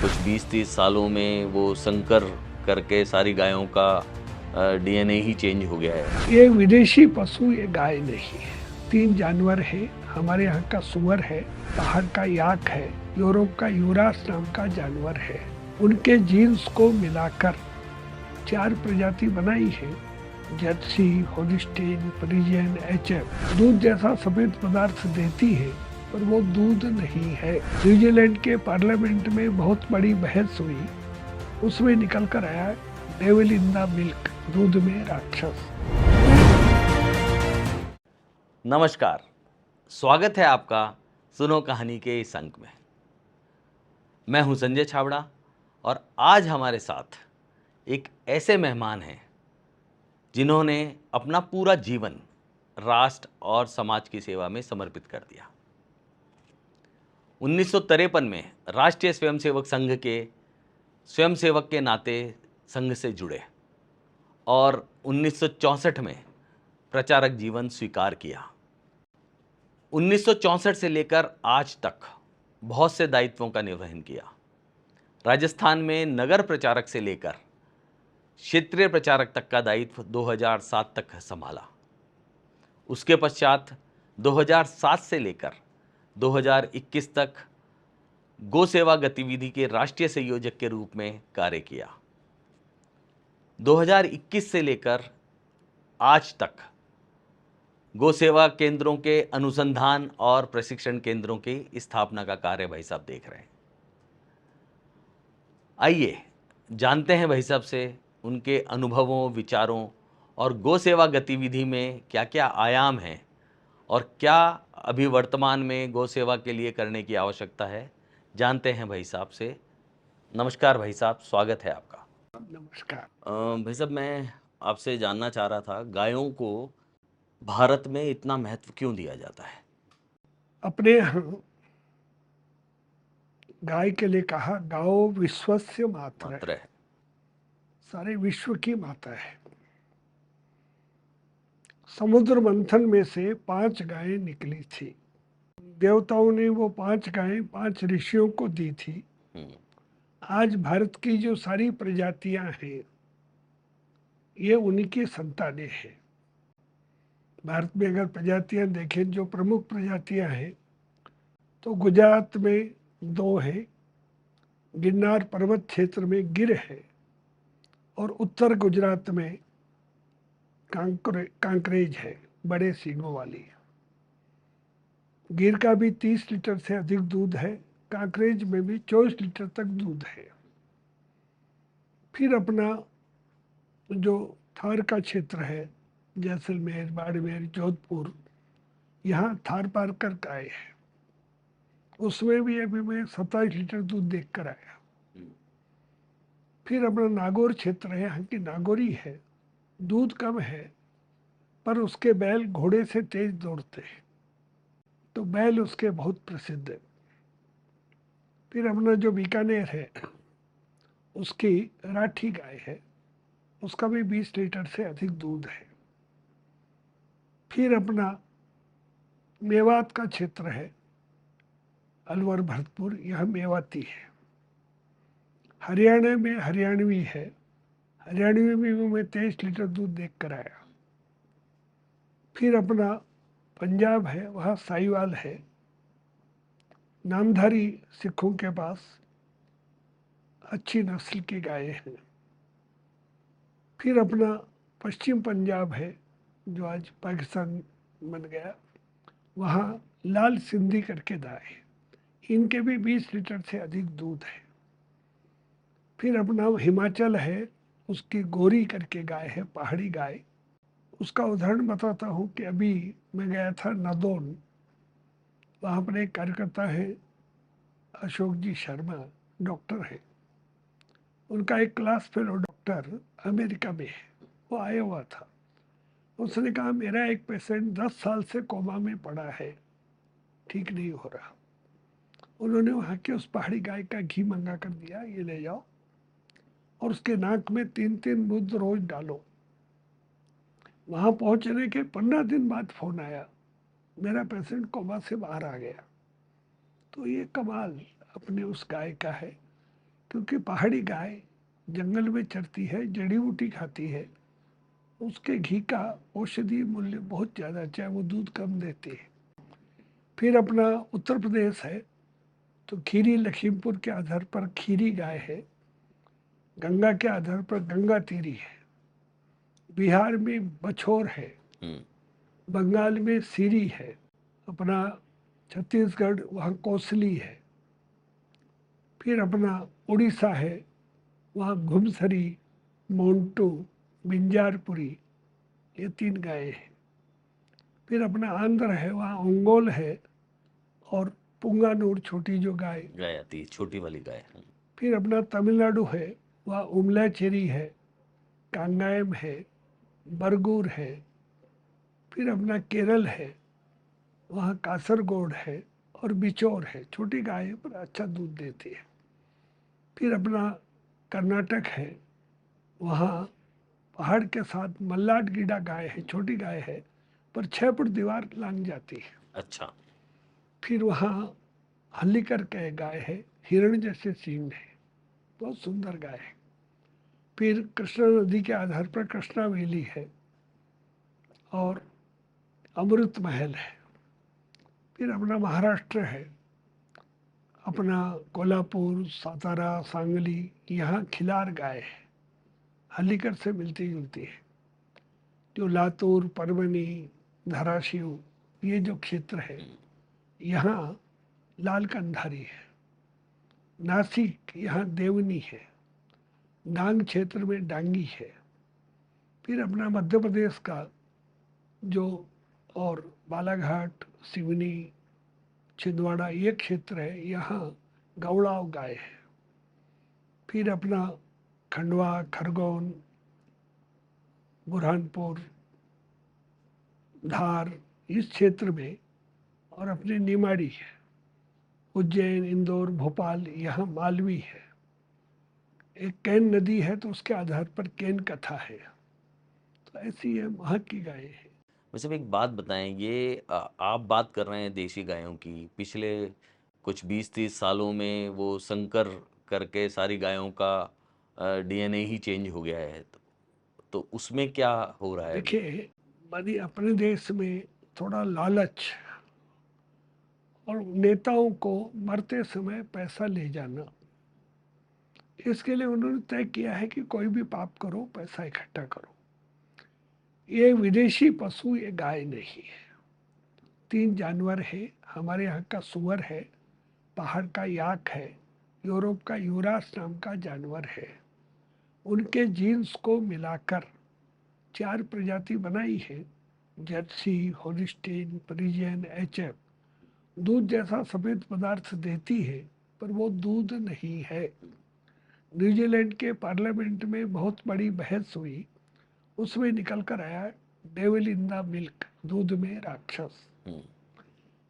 कुछ 20-30 सालों में वो संकर करके सारी गायों का डीएनए ही चेंज हो गया है। ये विदेशी पशु, ये गाय नहीं है। 3 जानवर है। हमारे यहाँ का सुअर है, बाहर का याक है, यूरोप का यूरास नाम का जानवर है। उनके जीन्स को मिलाकर 4 प्रजाति बनाई है, जर्सी, होलिस्टीन, फ्रीजियन, एचएफ। दूध जैसा सफेद पदार्थ देती है पर वो दूध नहीं है। न्यूजीलैंड के पार्लियामेंट में बहुत बड़ी बहस हुई, उसमें निकल कर आया डेविल इन द मिल्क, दूध में राक्षस। नमस्कार, स्वागत है आपका सुनो कहानी के इस अंक में। मैं हूं संजय छाबड़ा और आज हमारे साथ एक ऐसे मेहमान हैं जिन्होंने अपना पूरा जीवन राष्ट्र और समाज की सेवा में समर्पित कर दिया। 1953 में राष्ट्रीय स्वयंसेवक संघ के स्वयंसेवक के नाते संघ से जुड़े और 1964 में प्रचारक जीवन स्वीकार किया। 1964 से लेकर आज तक बहुत से दायित्वों का निर्वहन किया। राजस्थान में नगर प्रचारक से लेकर क्षेत्रीय प्रचारक तक का दायित्व 2007 तक संभाला। उसके पश्चात 2007 से लेकर 2021 तक गौ सेवा गतिविधि के राष्ट्रीय संयोजक के रूप में कार्य किया। 2021 से लेकर आज तक गौ सेवा केंद्रों के अनुसंधान और प्रशिक्षण केंद्रों की स्थापना का कार्य भाई साहब देख रहे हैं। आइए जानते हैं भाई साहब से उनके अनुभवों, विचारों और गौ सेवा गतिविधि में क्या क्या आयाम हैं और क्या अभी वर्तमान में गौ सेवा के लिए करने की आवश्यकता है। जानते हैं भाई साहब से। नमस्कार भाई साहब, स्वागत है आपका। नमस्कार। भाई साहब, मैं आपसे जानना चाह रहा था, गायों को भारत में इतना महत्व क्यों दिया जाता है? अपने यहाँ गाय के लिए कहा, गाओ विश्वस्य मातृ, मात्र है। सारे विश्व की माता है। समुद्र मंथन में से 5 गायें निकली थी। देवताओं ने वो 5 गायें 5 ऋषियों को दी थी। आज भारत की जो सारी प्रजातियां हैं, ये उन्हीं की संतानें हैं। भारत में अगर प्रजातियां देखें, जो प्रमुख प्रजातियां हैं, तो गुजरात में 2 है, गिरनार पर्वत क्षेत्र में गिर है, और उत्तर गुजरात में कांकरेज है, बड़े सींगों वाली। गिर का भी 30 लीटर से अधिक दूध है, कांकरेज में भी 24 लीटर तक दूध है। फिर अपना जो थार का क्षेत्र है, जैसलमेर, बाड़मेर, जोधपुर, यहाँ थार पार कर गाय है, उसमें भी अभी मैं 27 लीटर दूध देख कर आया। फिर अपना नागौर क्षेत्र है, यहाँ की नागौरी है, दूध कम है पर उसके बैल घोड़े से तेज दौड़ते हैं, तो बैल उसके बहुत प्रसिद्ध है। फिर अपना जो बीकानेर है, उसकी राठी गाय है, उसका भी 20 लीटर से अधिक दूध है। फिर अपना मेवात का क्षेत्र है, अलवर, भरतपुर, यह मेवाती है। हरियाणा में हरियाणवी है, हरियाणवी में भी मैं 23 लीटर दूध देख कर आया। फिर अपना पंजाब है, वहाँ साहिवाल है, नामधारी सिखों के पास अच्छी नस्ल की गायें हैं। फिर अपना पश्चिम पंजाब है, जो आज पाकिस्तान बन गया, वहाँ लाल सिंधी करके गाय है, इनके भी 20 लीटर से अधिक दूध है। फिर अपना हिमाचल है, उसकी गोरी करके गाय है, पहाड़ी गाय। उसका उदाहरण बताता हूँ कि अभी मैं गया था नदौन, वहाँ पर एक कार्यकर्ता है अशोक जी शर्मा, डॉक्टर है, उनका एक क्लास फेलो डॉक्टर अमेरिका में है, वो आया हुआ था। उसने कहा, मेरा एक पेशेंट 10 साल से कोमा में पड़ा है, ठीक नहीं हो रहा। उन्होंने वहाँ की उस पहाड़ी गाय का घी मंगा कर दिया, ये ले जाओ और उसके नाक में 3-3 बूंद रोज डालो। वहाँ पहुँचने के 15 दिन बाद फोन आया, मेरा पेशेंट कोमा से बाहर आ गया। तो ये कमाल अपने उस गाय का है, क्योंकि पहाड़ी गाय जंगल में चरती है, जड़ी बूटी खाती है, उसके घी का औषधीय मूल्य बहुत ज़्यादा, चाहे वो दूध कम देती है। फिर अपना उत्तर प्रदेश है, तो खीरी लखीमपुर के आधार पर खीरी गाय है, गंगा के आधार पर गंगा तीरी है, बिहार में बछौर है, बंगाल में सीरी है, अपना छत्तीसगढ़ वहाँ कोसली है, फिर अपना उड़ीसा है, वहाँ घुमसरी, मोन्टू, बिंजारपुरी, ये 3 गायें हैं। फिर अपना आंध्र है, वहाँ ओंगोल है और पुंगानूर छोटी जो गाय। गाय आती है, छोटी वाली गाय। फिर अपना तमिलनाडु है, वहाँ उमलाचेरी है, कांगायम है, बरगूर है। फिर अपना केरल है, वहाँ कासरगोड है और बिचौर है, छोटी गाय है पर अच्छा दूध देती है। फिर अपना कर्नाटक है, वहाँ पहाड़ के साथ मल्लाड गिडा गाय है, छोटी गाय है पर 6 फुट दीवार लांग जाती है। अच्छा। फिर वहाँ हल्लीकर के गाय है, हिरण जैसे सींग है, बहुत सुंदर गाय है। फिर कृष्णा नदी के आधार पर कृष्णा वैली है और अमृत महल है। फिर अपना महाराष्ट्र है, अपना कोल्हापुर, सातारा, सांगली, यहाँ खिलार गाय है, हल्लीकर से मिलती जुलती है। जो लातूर, परभनी, धाराशिव, ये जो क्षेत्र है, यहाँ लाल कंधारी है। नासिक, यहाँ देवनी है। डांग क्षेत्र में डांगी है। फिर अपना मध्य प्रदेश का जो और बालाघाट, सिवनी, छिंदवाड़ा ये क्षेत्र है, यहाँ गौड़ाव गाय है। फिर अपना खंडवा, खरगोन, बुरहानपुर, धार इस क्षेत्र में, और अपने निमाड़ी है, उज्जैन, इंदौर, भोपाल, यहाँ मालवी है। एक कैन नदी है तो उसके आधार पर कैन कथा है। तो ऐसी है वहाँ की गायें हैं। वैसे अब एक बात बताएं, ये आप बात कर रहे हैं देशी गायों की, पिछले कुछ 20-30 सालों में वो संकर करके सारी गायों का डीएनए ही चेंज हो गया है, तो उसमें क्या हो रहा है अभी? देखिए, मानी अपने देश में थोड़ा लालच और नेताओं को मरते समय पैसा ले जाना, इसके लिए उन्होंने तय किया है कि कोई भी पाप करो, पैसा इकट्ठा करो। ये विदेशी पशु, ये गाय नहीं है। 3 जानवर है, हमारे यहाँ का सुअर है, पहाड़ का याक है, यूरोप का यूरास नाम का जानवर है। उनके जीन्स को मिलाकर 4 प्रजाति बनाई है, जर्सी, होलिस्टीन, फ्रीजियन, एचएफ। दूध जैसा सफेद पदार्थ देती है पर वो दूध नहीं है। न्यूजीलैंड के पार्लियामेंट में बहुत बड़ी बहस हुई, उसमें निकल कर आया डेविल इन द मिल्क, दूध में राक्षस।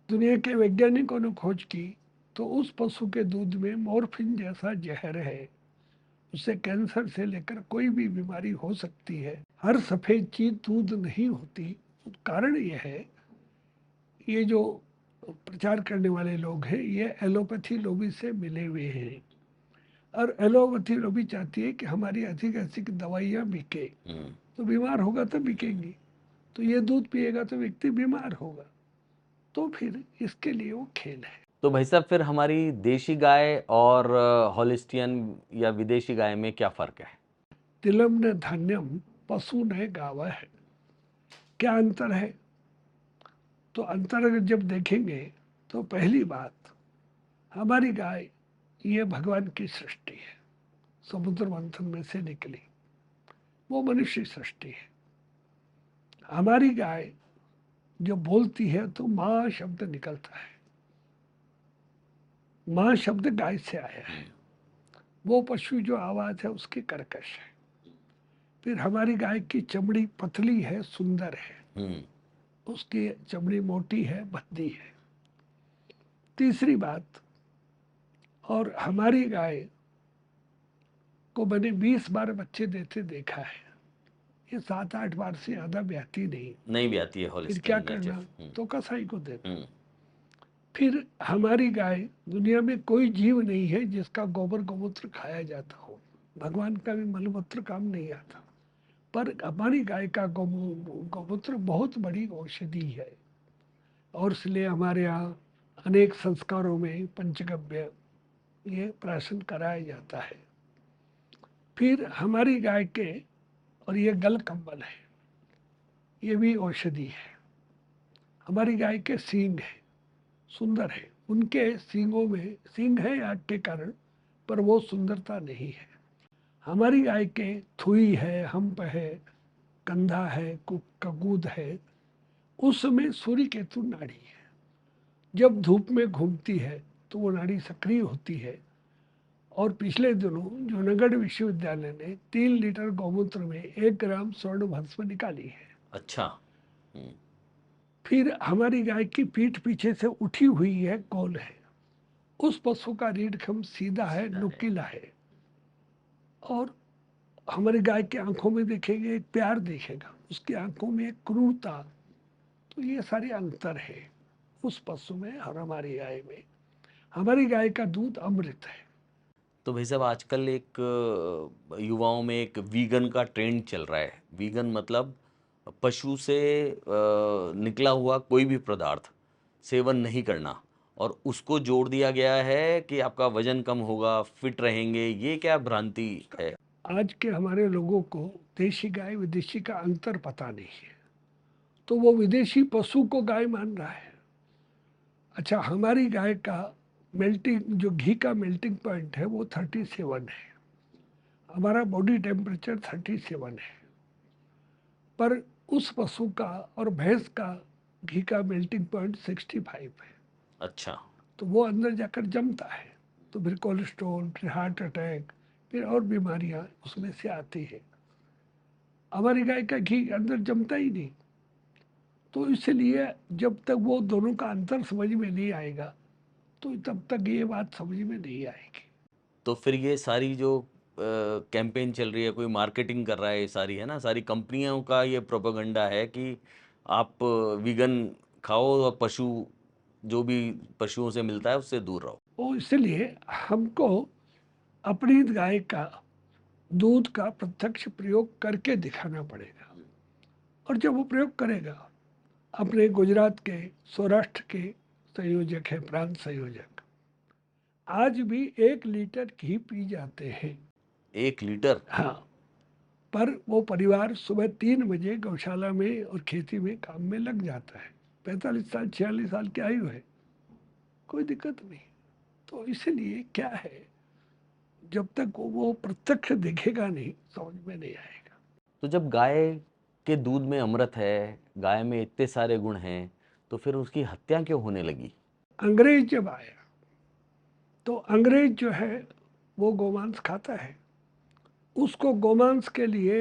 दुनिया के वैज्ञानिकों ने खोज की तो उस पशु के दूध में मॉर्फिन जैसा जहर है, उससे कैंसर से लेकर कोई भी बीमारी हो सकती है। हर सफेद चीज दूध नहीं होती। कारण यह है, ये जो प्रचार करने वाले लोग हैं ये एलोपैथी लॉबी से मिले हुए हैं, और एलोपैथी लॉबी चाहती है कि हमारी अधिक अधिक दवाइयाँ बिके, तो बीमार होगा तो बिकेंगी, तो ये दूध पिएगा तो व्यक्ति बीमार होगा। तो फिर इसके लिए वो खेल है। तो भाई साहब, फिर हमारी देशी गाय और हॉलिस्टियन या विदेशी गाय में क्या फ़र्क है? तिलम न धान्यम पशु न गावा है। क्या अंतर है? तो अंतर अगर जब देखेंगे तो पहली बात, हमारी गाय ये भगवान की सृष्टि है, समुद्र मंथन में से निकली, वो मनुष्य सृष्टि है। हमारी गाय जो बोलती है तो माँ शब्द निकलता है, माँ शब्द गाय से आया है। वो पशु जो आवाज है उसकी कर्कश है। फिर हमारी गाय की चमड़ी पतली है, सुंदर है, उसकी चमड़ी मोटी है, भद्दी है। तीसरी बात, और हमारी गाय को मैंने 20 बार बच्चे देते देखा है, ये 7-8 बार से ज़्यादा ब्याती नहीं। नहीं भी आती है फिर होलिस्टीन क्या मैचिफ। करना, तो कसाई को देना। हम्म। फिर हमारी गाय, दुनिया में कोई जीव नहीं है जिसका गोबर गोमूत्र खाया जाता हो, भगवान का भी मलमूत्र काम नहीं आता, पर हमारी गाय का गोमूत्र बहुत बड़ी औषधि है। और इसलिए हमारे यहाँ अनेक संस्कारों में पंचगव्य ये प्राशन कराया जाता है। फिर हमारी गाय के, और ये गल कंबल है, ये भी औषधि है। हमारी गाय के सींग है, सुंदर है। उनके सींगों में सींग है आग के कारण, पर वो सुंदरता नहीं है। हमारी गाय के थुई है, हम्प है, कंधा है, ककूद है, उसमें सूर्य केतु नाड़ी है। जब धूप में घूमती है तो वो नाड़ी सक्रिय होती है। और पिछले दिनों जूनागढ़ विश्वविद्यालय ने 3 लीटर गौमूत्र में 1 ग्राम स्वर्ण भस्म निकाली है। अच्छा। हम्म। फिर हमारी गाय की पीठ पीछे से उठी हुई है, गोल है। उस पशु का रीढ़खंभ सीधा है, नुकीला है। और हमारी गाय की आंखों में देखेंगे एक प्यार दिखेगा, उसकी आंखों में एक क्रूरता। तो ये सारे अंतर है उस पशु में और हमारी गाय में। हमारी गाय का दूध अमृत है। तो भाई साहब, आजकल एक युवाओं में एक वीगन का ट्रेंड चल रहा है। वीगन मतलब पशु से निकला हुआ कोई भी पदार्थ सेवन नहीं करना, और उसको जोड़ दिया गया है कि आपका वजन कम होगा, फिट रहेंगे। ये क्या भ्रांति है? आज के हमारे लोगों को देशी गाय विदेशी का अंतर पता नहीं है, तो वो विदेशी पशु को गाय मान रहा है। अच्छा, हमारी गाय का मेल्टिंग, जो घी का मेल्टिंग पॉइंट है वो 37 है। हमारा बॉडी टेम्परेचर 37 है। पर उस पशु का और भैंस का घी का मेल्टिंग पॉइंट 65 है। अच्छा। तो वो अंदर जाकर जमता है, तो फिर कोलेस्ट्रॉल, फिर हार्ट अटैक, फिर और बीमारियां उसमें से आती है। हमारी गाय का घी अंदर जमता ही नहीं। तो इसलिए जब तक वो दोनों का अंतर समझ में नहीं आएगा, तो तब तक ये बात समझ में नहीं आएगी। तो फिर ये सारी जो कैंपेन चल रही है, कोई मार्केटिंग कर रहा है, ये सारी है ना, सारी कंपनियों का ये प्रोपेगेंडा है कि आप वीगन खाओ और पशु, जो भी पशुओं से मिलता है उससे दूर रहो। तो इसलिए हमको अपनी गाय का दूध का प्रत्यक्ष प्रयोग करके दिखाना पड़ेगा। और जब वो प्रयोग करेगा, अपने गुजरात के, सौराष्ट्र के संयोजक है, प्रांत संयोजक, आज भी 1 लीटर घी पी जाते हैं। 1 लीटर? हाँ, पर वो परिवार सुबह 3 बजे गौशाला में और खेती में काम में लग जाता है। 45 साल 46 साल की आयु है, कोई दिक्कत नहीं। तो इसलिए क्या है, जब तक वो प्रत्यक्ष दिखेगा नहीं, समझ में नहीं आएगा। तो जब गाय के दूध में अमृत है, गाय में इतने सारे गुण हैं, तो फिर उसकी हत्या क्यों होने लगी? अंग्रेज जब आया, तो अंग्रेज जो है वो गोमांस खाता है। उसको गोमांस के लिए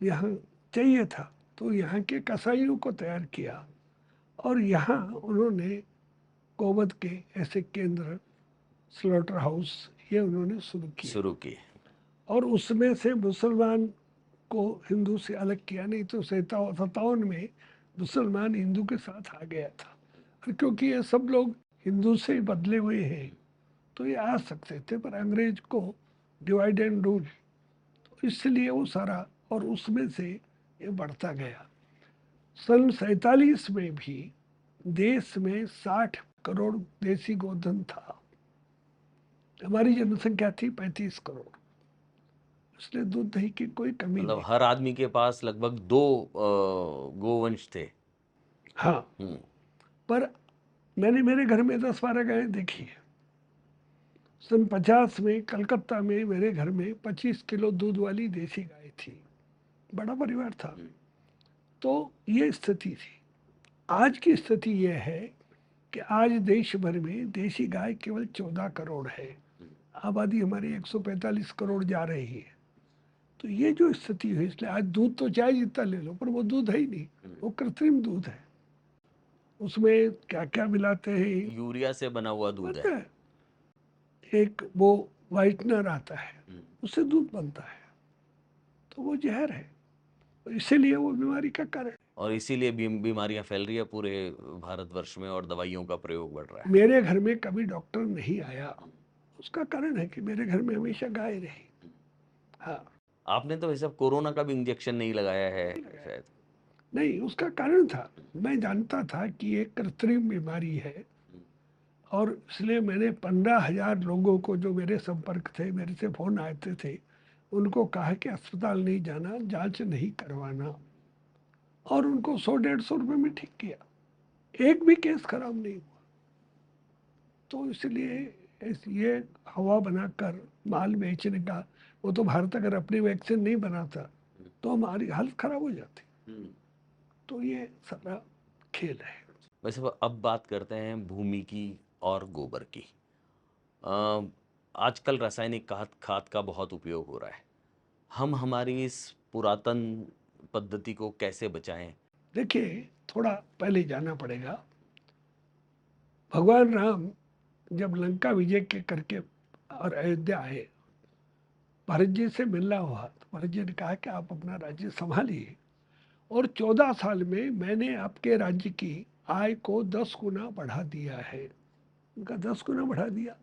यहाँ चाहिए था, तो यहाँ के कसाईयों को तैयार किया। और यहाँ उन्होंने गोवध के ऐसे केंद्र, स्लॉटर हाउस, ये उन्होंने शुरू किए। शुरू की। और उसमें से मुसलमान को हिंदू से अलग किया। नहीं तो 57 में मुसलमान हिंदू के साथ आ गया था। और क्योंकि ये सब लोग हिंदू से ही बदले हुए हैं, तो ये आ सकते थे, पर अंग्रेज को डिवाइड एंड रूल, तो इसलिए वो सारा, और उसमें से ये बढ़ता गया। सन 47 में भी देश में 60 करोड़ देसी गोधन था। हमारी जनसंख्या थी 35 करोड़, इसलिए दूध दही की कोई कमी मतलब नहीं। हर आदमी के पास लगभग 2 गोवंश थे। हाँ, हम्म। पर मैंने मेरे घर में 10-12 गायें देखी है। सन 50 में कलकत्ता में मेरे घर में 25 किलो दूध वाली देसी गाय थी। बड़ा परिवार था। तो ये स्थिति थी। आज की स्थिति यह है कि आज देश भर में देशी गाय केवल 14 करोड़ है। आबादी हमारी 145 करोड़ जा रही है। तो ये जो स्थिति है, इसलिए आज दूध तो चाहे जितना ले लो, पर वो दूध है ही नहीं, वो कृत्रिम दूध है। उसमें क्या क्या मिलाते हैं यूरिया से बना हुआ दूध पता है। है। एक वो व्हाइटनर आता है, उससे दूध बनता है, तो वो जहर है। तो इसीलिए वो बीमारी का कारण। और इसीलिए बीमारियां फैल रही है पूरे भारतवर्ष में और दवाइयों का प्रयोग बढ़ रहा है। मेरे घर में कभी डॉक्टर नहीं आया, उसका कारण है कि मेरे घर में हमेशा गाय रही। हाँ। आपने तो वैसे कोरोना का भी इंजेक्शन नहीं लगाया है शायद। नहीं, उसका कारण था, मैं जानता था कि ये कृत्रिम बीमारी है, और इसलिए मैंने 15,000 लोगों को जो मेरे संपर्क थे, मेरे से फोन आते थे, उनको कहा कि अस्पताल नहीं जाना, जांच नहीं करवाना, और उनको 100-150 रुपये में ठीक किया, एक भी केस खराब नहीं हुआ। तो इसलिए ये हवा बनाकर माल बेचने का, वो तो भारत अगर अपनी वैक्सीन नहीं बनाता तो हमारी हालत खराब हो जाती। तो ये सारा खेल है। वैसे अब बात करते हैं भूमि की और गोबर की। आजकल रासायनिक खाद का बहुत उपयोग हो रहा है। हम हमारी इस पुरातन पद्धति को कैसे बचाएं? देखिए, थोड़ा पहले जाना पड़ेगा। भगवान राम जब लंका विजय के करके और अयोध्या आए, भरत जी से मिलना हुआ, तो भरत जी ने कहा कि आप अपना राज्य संभालिए, और 14 साल में मैंने आपके राज्य की आय को 10 गुना बढ़ा दिया है। उनका 10 गुना बढ़ा दिया,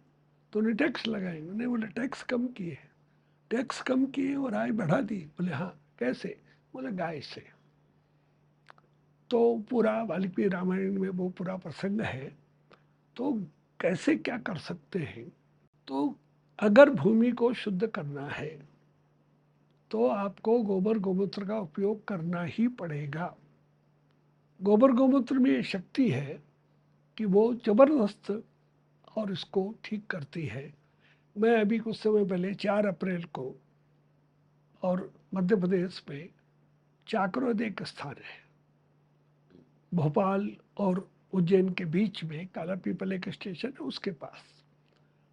तो उन्हें टैक्स लगाए। उन्हें बोले टैक्स कम किए, टैक्स कम किए और आय बढ़ा दी। बोले हाँ, कैसे? बोले गाय से। तो पूरा वाल्मीकि रामायण में वो पूरा प्रसंग है। तो कैसे क्या कर सकते हैं? तो अगर भूमि को शुद्ध करना है तो आपको गोबर गोमूत्र का उपयोग करना ही पड़ेगा। गोबर गोमूत्र में ये शक्ति है कि वो जबरदस्त और इसको ठीक करती है। मैं अभी कुछ समय पहले 4 अप्रैल को, और मध्य प्रदेश में चाकरोद एक स्थान है, भोपाल और उज्जैन के बीच में काला पीपल एक स्टेशन है, उसके पास,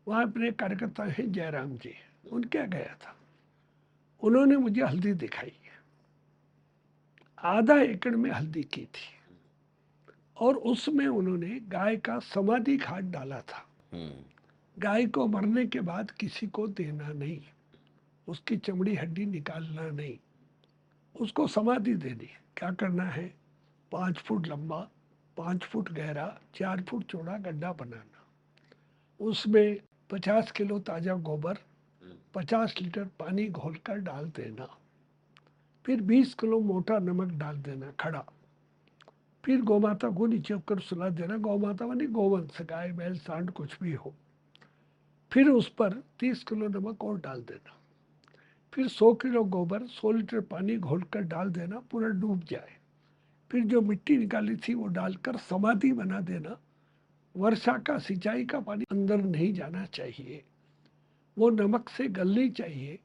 वहाँ अपने कार्यकर्ता हैं जयराम जी, उनके यहाँ गया था। उन्होंने मुझे हल्दी दिखाई, आधा एकड़ में हल्दी की थी, और उसमें उन्होंने गाय का समाधि खाद डाला था। गाय को मरने के बाद किसी को देना नहीं, उसकी चमड़ी हड्डी निकालना नहीं, उसको समाधि देनी। क्या करना है? 5 फुट लंबा, 5 फुट गहरा, 4 फुट चौड़ा गड्ढा बनाना, उसमें 50 किलो ताजा गोबर, 50 लीटर पानी घोलकर डाल देना, फिर 20 किलो मोटा नमक डाल देना खड़ा, फिर गौमाता को नीचे होकर सुला देना। गौमाता मानी गोवंश, गाय बैल सांड कुछ भी हो। फिर उस पर 30 किलो नमक और डाल देना, फिर 100 किलो गोबर, 100 लीटर पानी घोलकर डाल देना, पूरा डूब जाए। फिर जो मिट्टी निकाली थी वो डालकर समाधि बना देना। वर्षा का सिंचाई का पानी अंदर नहीं जाना चाहिए, वो नमक से गलनी चाहिए,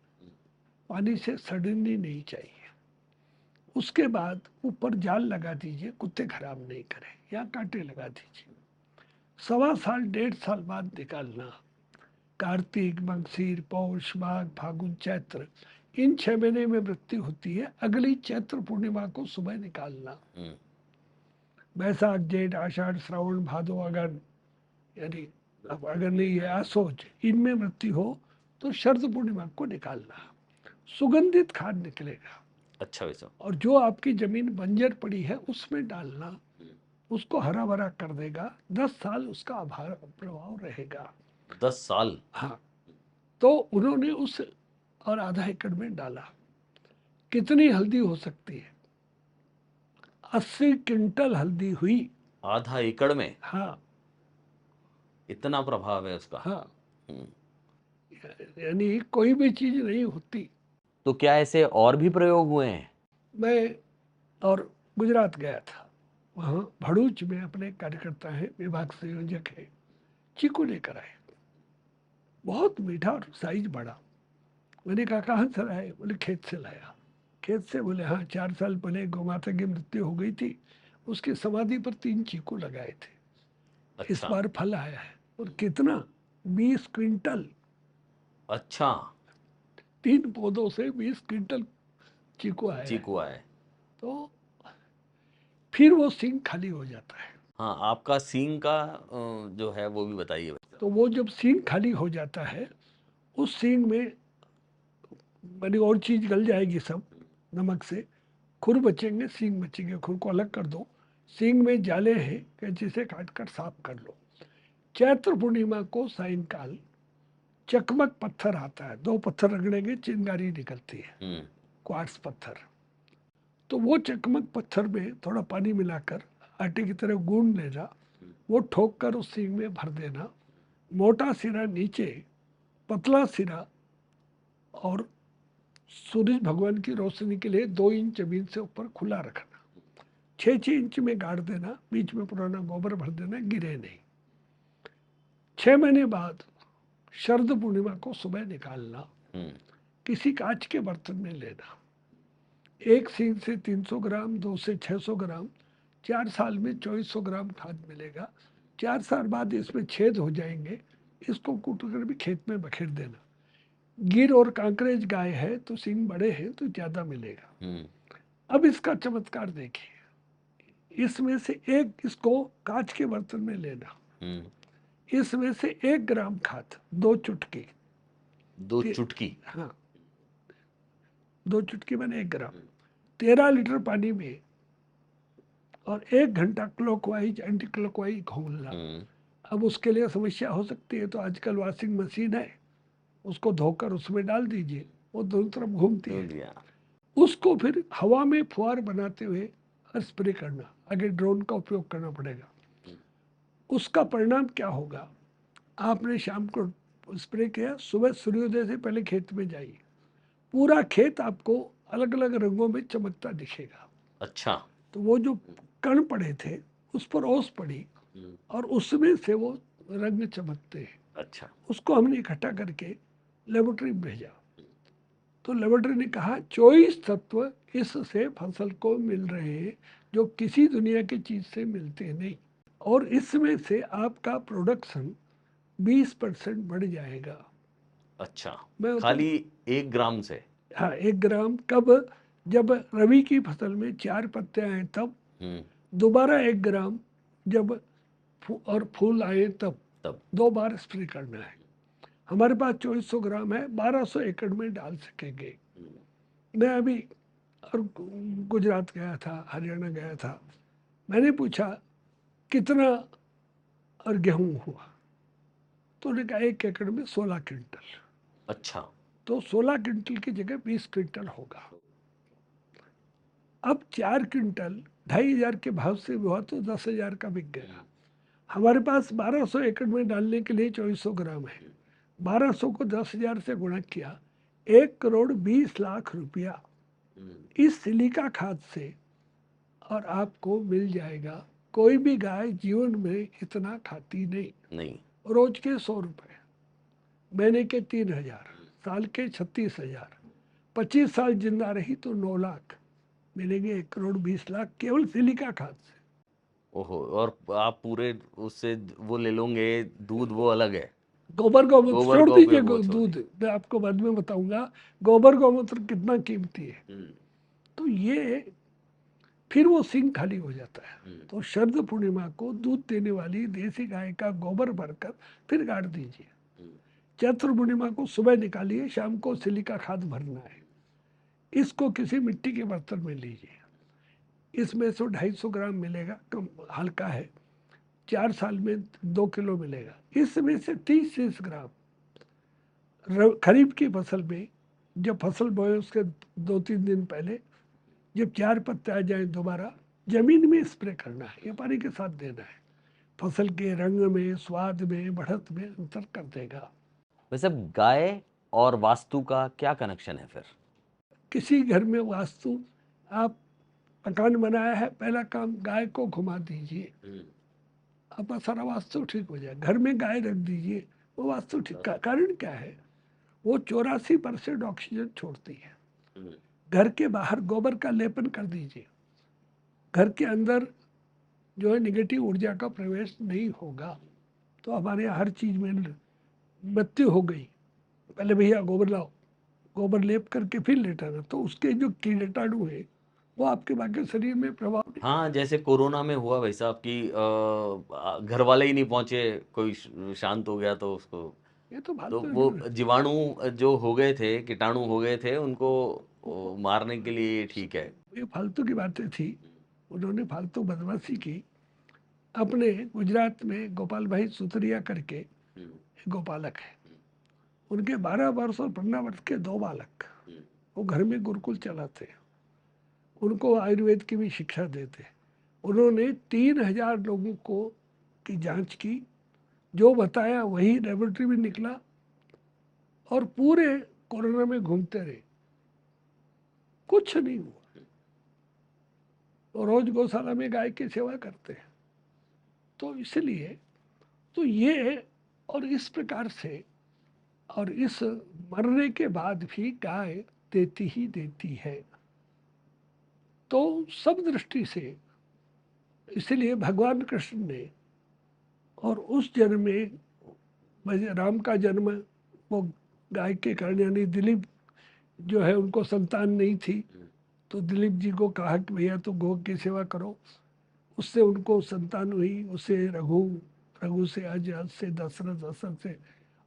पानी से सड़नी नहीं चाहिए। उसके बाद ऊपर जाल लगा दीजिए, कुत्ते खराब नहीं करें, या कांटे लगा दीजिए। 1.25 साल 1.5 साल बाद निकालना। कार्तिक, मगसीर, पौष, माघ, फागुन, चैत्र, इन 6 महीने में वृद्धि होती है। अगली चैत्र पूर्णिमा को सुबह निकालना। बैसाख, जेठ, आषाढ़, श्रावण, भादो, अगन, यानी अब अगर नहीं है आसोज, इनमें वृद्धि हो तो शरद पूर्णिमा को निकालना। सुगंधित खाद निकलेगा। अच्छा वैसा। और जो आपकी जमीन बंजर पड़ी है उसमें डालना, उसको हरा भरा कर देगा। 10 साल उसका आभार प्रभाव रहेगा। 10 साल? हाँ। तो उन्होंने उस और आधा एकड़ में डाला। कितनी हल्दी हो सकती है? 80 क्विंटल हल्दी हुई। आधा एकड़ में? हाँ इतना प्रभाव है उसका? हाँ, हम्म। यानी कोई भी चीज नहीं होती। तो क्या ऐसे और भी प्रयोग हुए हैं? मैं और गुजरात गया था, वहाँ भड़ूच में अपने कार्यकर्ता है, विभाग संयोजक है, चीकू लेकर आए, बहुत मीठा और साइज बड़ा। मैंने कहा कहाँ से लाए? बोले खेत से लाया। खेत से? बोले हाँ, 4 साल पहले गौमाता की मृत्यु हो गई थी, उसकी समाधि पर 3 चीकू लगाए थे। इस अच्छा। बार फल आया है। और कितना? 20 क्विंटल। अच्छा। 3 पौधों से 20 क्विंटल चीकू आया है। चीकू है। तो फिर वो सिंग खाली हो जाता है। हाँ, आपका सींग का जो है वो भी बताइए। तो वो जब सिंग खाली हो जाता है, उस सिंग में बड़ी और चीज गल जाएगी सब नमक से, खुर बचेंगे, सींग बचेंगे। खुर को अलग कर दो, सींग में जाले हैं, कैंची से काट कर साफ कर लो। चैत्र पूर्णिमा को सायंकाल चकमक पत्थर आता है, 2 पत्थर रगड़ेंगे चिंगारी निकलती है, क्वार्ट्स पत्थर। तो वो चकमक पत्थर में थोड़ा पानी मिलाकर आटे की तरह गूंद लेना, वो ठोक कर उस सींग में भर देना। मोटा सिरा नीचे, पतला सिरा, और सूरज भगवान की रोशनी के लिए 2 इंच जमीन से ऊपर खुला रखना। 6-6 इंच में गाड़ देना, बीच में पुराना गोबर भर देना, गिरे नहीं। 6 महीने बाद शरद पूर्णिमा को सुबह निकालना, किसी कांच के बर्तन में लेना। 1 सींग से 300 ग्राम, 2 से 600 ग्राम, 4 साल में 2400 ग्राम खाद मिलेगा। 4 साल बाद इसमें छेद हो जाएंगे, इसको कूट कर भी खेत में बखेर देना। गिर और कांकरेज गाय है तो सींग बड़े हैं तो ज्यादा मिलेगा। अब इसका चमत्कार देखिए, इसमें से एक, इसको कांच के बर्तन में लेना, इसमें से 1 ग्राम खाद, 2 चुटकी, 2 चुटकी, हाँ 2 चुटकी मैंने 1 ग्राम, 13 लीटर पानी में, और 1 घंटा क्लॉकवाइज एंटी क्लॉकवाइज घूमना। अब उसके लिए समस्या हो सकती है, तो आजकल वॉशिंग मशीन है, उसको धोकर उसमें डाल दीजिए, वो दोनों तरफ घूमती है। उसको फिर हवा में फुहार बनाते हुए स्प्रे करना। आगे ड्रोन का उपयोग करना पड़ेगा। उसका परिणाम क्या होगा, आपने शाम को स्प्रे किया, सुबह सूर्योदय से पहले खेत में जाइए, पूरा खेत आपको अलग अलग रंगों में चमकता दिखेगा। अच्छा, तो वो जो कण पड़े थे उस पर ओस पड़ी, और उसमें से वो रंग चमकते हैं। अच्छा, उसको हमने इकट्ठा करके लेबोरेटरी में भेजा, तो लेबोरेटरी ने कहा 24 तत्व इससे फसल को मिल रहे हैं जो किसी दुनिया की चीज से मिलते नहीं, और इसमें से आपका प्रोडक्शन 20% बढ़ जाएगा। अच्छा, मैं खाली 1 ग्राम से? हाँ 1 ग्राम कब, जब रबी की फसल में 4 पत्ते आए तब, दोबारा 1 ग्राम जब और फूल आए तब 2 बार स्प्रे करना है। हमारे पास 2400 ग्राम है, 1200 एकड़ में डाल सकेंगे। मैं अभी और गुजरात गया था, हरियाणा गया था, मैंने पूछा कितना और गेहूं हुआ, तो उन्होंने कहा 1 एकड़ में 16 क्विंटल। अच्छा, तो 16 क्विंटल की जगह 20 क्विंटल होगा। अब 4 क्विंटल 2500 के भाव से हुआ तो 10,000 का बिक गया। हमारे पास 1200 एकड़ में डालने के लिए 2400 ग्राम है, 1200 को 10,000 से गुणा किया, 1,20,00,000 रुपया इस सिलिका खाद से, और आपको मिल जाएगा। कोई भी गाय जीवन में इतना खाती नहीं। रोज के 100 रुपए, महीने के 3,000, साल के 36,000, 25 साल जिंदा रही तो 9 लाख मिलेंगे, 1,20,00,000 केवल सिलिका खाद से। ओहो, और आप पूरे उससे वो ले लोगे दूध, वो अलग है। गोबर गौमूत्र छोड़ दीजिए, दूध मैं आपको बाद में बताऊंगा गोबर गौमूत्र कितना कीमती है। तो ये फिर वो सिंक खाली हो जाता है। तो शरद पूर्णिमा को दूध देने वाली देसी गाय का गोबर भरकर फिर गाड़ दीजिए। चैत्र पूर्णिमा को सुबह निकालिए, शाम को सिलिका खाद भरना है। इसको किसी मिट्टी के बर्तन में लीजिए, इसमें 100-250 ग्राम मिलेगा, कम हल्का है, 4 साल में 2 किलो मिलेगा। इसमें से 30-30 ग्राम खरीफ की फसल में, जब फसल बोए उसके 2-3 दिन पहले, जब 4 पत्ते आ जाए दोबारा जमीन में स्प्रे करना है, ये पानी के साथ देना है। फसल के रंग में, स्वाद में, बढ़त में अंतर कर देगा। वैसे गाय और वास्तु का क्या कनेक्शन है फिर? किसी घर में वास्तु, आप मकान बनाया है, पहला काम गाय को घुमा दीजिए, आपका सारा वास्तु ठीक हो जाए। घर में गाय रख दीजिए, वो वास्तु ठीक का कारण क्या है, वो 84% ऑक्सीजन छोड़ती है। घर के बाहर गोबर का लेपन कर दीजिए, घर के अंदर जो है निगेटिव ऊर्जा का प्रवेश नहीं होगा। तो हमारे यहाँ हर चीज में मृत्यु हो गई, पहले भैया गोबर लाओ, गोबर लेप करके फिर लेटाना, तो उसके जो कीटाणु है वो आपके बाकी शरीर में प्रभाव नहीं। हाँ, जैसे कोरोना में हुआ भाई साहब की घर वाले ही नहीं पहुंचे, कोई शांत हो गया तो उसको, ये तो तो फालतू वो जीवाणु जो हो गए थे, कीटाणु हो गए थे, उनको वो मारने के लिए ये ठीक है। ये फालतू की बातें थी, उन्होंने फालतू बदमाशी की। अपने गुजरात में गोपाल भाई सुतरिया करके एक गोपालक है, उनके 12 वर्ष और 15 वर्ष के 2 बालक, वो घर में गुरुकुल चलाते, उनको आयुर्वेद की भी शिक्षा देते। उन्होंने 3000 लोगों को की जांच की, जो बताया वही लेबोरेटरी में निकला, और पूरे कोरोना में घूमते रहे, कुछ नहीं हुआ। और रोज गौशाला में गाय की सेवा करते हैं। तो इसलिए तो ये, और इस प्रकार से, और इस मरने के बाद भी गाय देती ही देती है। तो सब दृष्टि से इसलिए भगवान कृष्ण ने, और उस जन्म में राम का जन्म वो गाय के कारण, यानी दिलीप जो है उनको संतान नहीं थी, तो दिलीप जी को कहा कि भैया तो गौ की सेवा करो, उससे उनको संतान हुई, उससे रघु, रघु से अज, अज से दशरथ, दशरथ से,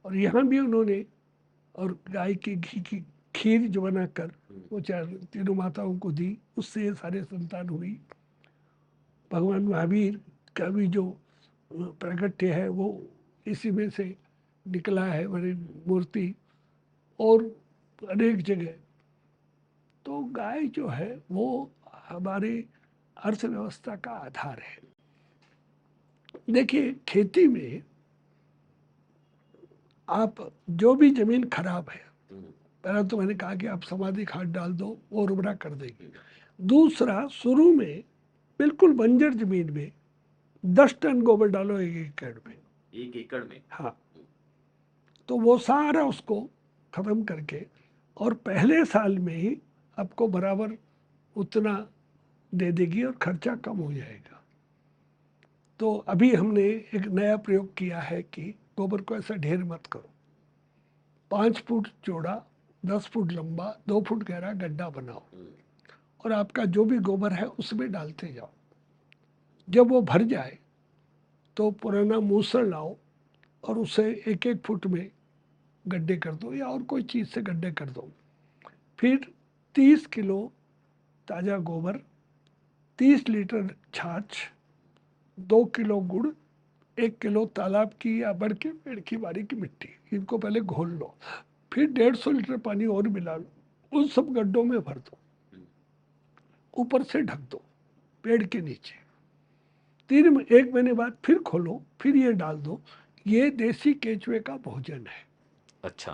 और यहाँ भी उन्होंने, और गाय की घी की खीर जो बनाकर वो चार तीनों माताओं को दी, उससे सारे संतान हुई। भगवान महावीर का भी जो प्राकट्य है वो इसी में से निकला है, बड़ी मूर्ति, और अनेक जगह। तो गाय जो है वो हमारी अर्थव्यवस्था का आधार है। देखिए, खेती में आप जो भी जमीन खराब है, पहला तो मैंने कहा कि आप समाधि खाद डाल दो, वो उर्वरा कर देगी। दूसरा, शुरू में बिल्कुल बंजर जमीन में 10 टन गोबर डालो 1 एकड़ में। 1 एकड़ में? हाँ, तो वो सारा उसको खत्म करके, और पहले साल में ही आपको बराबर उतना दे देगी और खर्चा कम हो जाएगा। तो अभी हमने एक नया प्रयोग किया है कि गोबर को ऐसा ढेर मत करो, 5 फुट चौड़ा, 10 फुट लंबा, 2 फुट गहरा गड्ढा बनाओ, और आपका जो भी गोबर है उसमें डालते जाओ। जब वो भर जाए तो पुराना मूसल लाओ, और उसे 1-1 फुट में गड्ढे कर दो, या और कोई चीज़ से गड्ढे कर दो। फिर 30 किलो ताज़ा गोबर, 30 लीटर छाछ, 2 किलो गुड़, 1 किलो तालाब की या बड़ के पेड़ की बारी की मिट्टी, इनको पहले घोल लो। फिर 150 लीटर पानी और मिला लो, उन सब गड्ढों में भर दो, ऊपर से ढक दो पेड़ के नीचे। 1 महीने बाद फिर खोलो, फिर ये डाल दो। ये देसी केचुए का भोजन है। अच्छा।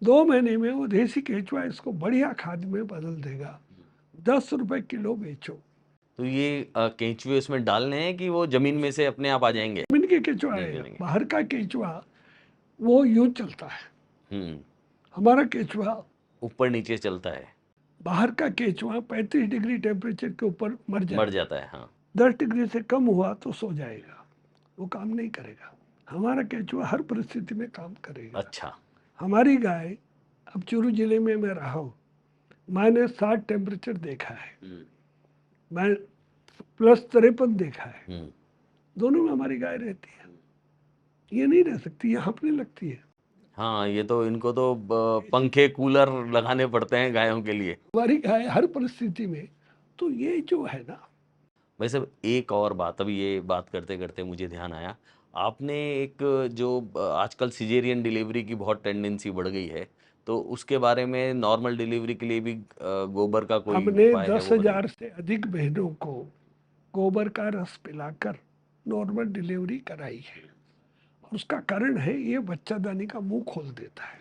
2 महीने में वो देसी केचुआ इसको बढ़िया खाद में बदल देगा। 10 रुपए किलो बेचो। तो ये केंचुए उसमें डालने हैं कि वो जमीन में से अपने आप आ जाएंगे? जमीन के केचुआ नहीं आएगा, मिलेंगे। बाहर का केचुआ वो यूं चलता है, हम्म। हमारा केचुआ, ऊपर नीचे चलता है। बाहर का केचुआ 35 डिग्री टेम्परेचर के ऊपर मर मर जाएगा। जाता है, हाँ। 10 डिग्री से कम हुआ तो सो जाएगा, वो काम नहीं करेगा। हमारा केचुआ हर परिस्थिति में काम करेगा। अच्छा। हमारी गाय, अब चूरू जिले में मैं रहा हूँ, मैंने 60 टेम्परेचर देखा है, मैं +53 देखा है। दोनों में हमारी गाय रहती है। ये नहीं रह सकती, ये हाँफने लगती है। हाँ, ये तो इनको तो पंखे कूलर लगाने पड़ते हैं गायों के लिए। हमारी गाय हर परिस्थिति में, तो ये जो है ना। वैसे एक और बात, अभी ये बात करते करते मुझे ध्यान आया, आपने एक जो आजकल सिजेरियन डिलीवरी की बहुत टेंडेंसी बढ़ गई है, तो उसके बारे में नॉर्मल डिलीवरी के लिए भी गोबर का कोई हमने उपाय है वो बताइए। 10,000 से अधिक बहनों को गोबर का रस पिलाकर नॉर्मल डिलीवरी कराई है, और उसका कारण है ये बच्चादानी का मुंह खोल देता है।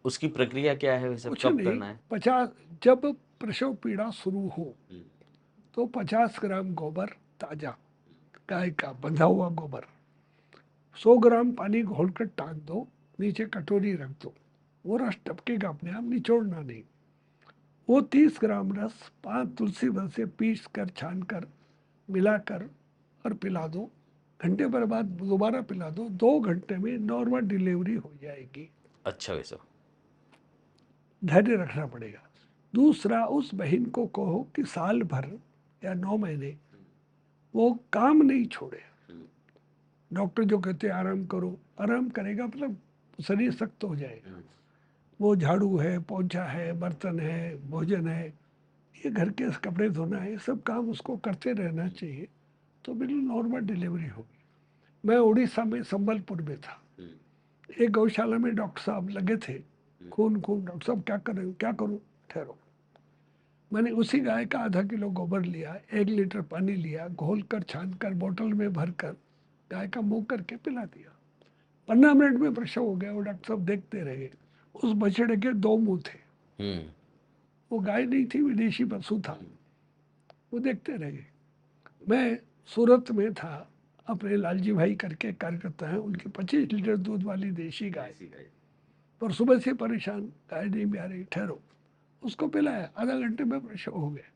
उसकी प्रक्रिया क्या है वैसे, कुछ कब नहीं, करना है? 50, जब प्रसव पीड़ा शुरू हो तो 50 ग्राम गोबर ताजा गाय का बंधा हुआ गोबर, 100 ग्राम पानी घोलकर टांग दो, नीचे कटोरी रख दो, वो रस टपकेगा अपने आप, निचोड़ना नहीं। वो 30 ग्राम रस 5 तुलसी फल से पीस कर, छान कर, मिलाकर और पिला दो। घंटे भर बाद दोबारा पिला दो, 2 घंटे में नॉर्मल डिलीवरी हो जाएगी। अच्छा वैसे। धैर्य रखना पड़ेगा। दूसरा, उस बहन को कहो कि साल भर या 9 महीने वो काम नहीं छोड़े। डॉक्टर जो कहते हैं आराम करो, आराम करेगा मतलब शरीर सख्त हो जाएगा, वो झाड़ू है, पोंछा है, बर्तन है, भोजन है, ये घर के कपड़े धोना है, ये सब काम उसको करते रहना चाहिए, तो बिल्कुल नॉर्मल डिलीवरी होगी। मैं उड़ीसा में संबलपुर में था, एक गौशाला में डॉक्टर साहब लगे थे, खून खून, डॉक्टर साहब क्या कर रहे हो, क्या करूं, ठहरो। मैंने उसी गाय का आधा किलो गोबर लिया, 1 लीटर पानी लिया, घोल कर छान कर बोतल में भर कर गाय का मुंह करके पिला दिया। 15 मिनट में प्रसव हो गया। वो डॉक्टर साहब देखते रहे। उस बछड़े के 2 मुंह थे, वो गाय नहीं थी, विदेशी पशु था। वो देखते रहे। मैं सूरत में था, अपने लालजी भाई करके कार्यकर्ता हैं, उनकी 25 लीटर दूध वाली देशी गाय, पर सुबह से परेशान, गाय नहीं भी आ रही, ठहरो, उसको पिलाया, आधा घंटे में प्रसव हो गया।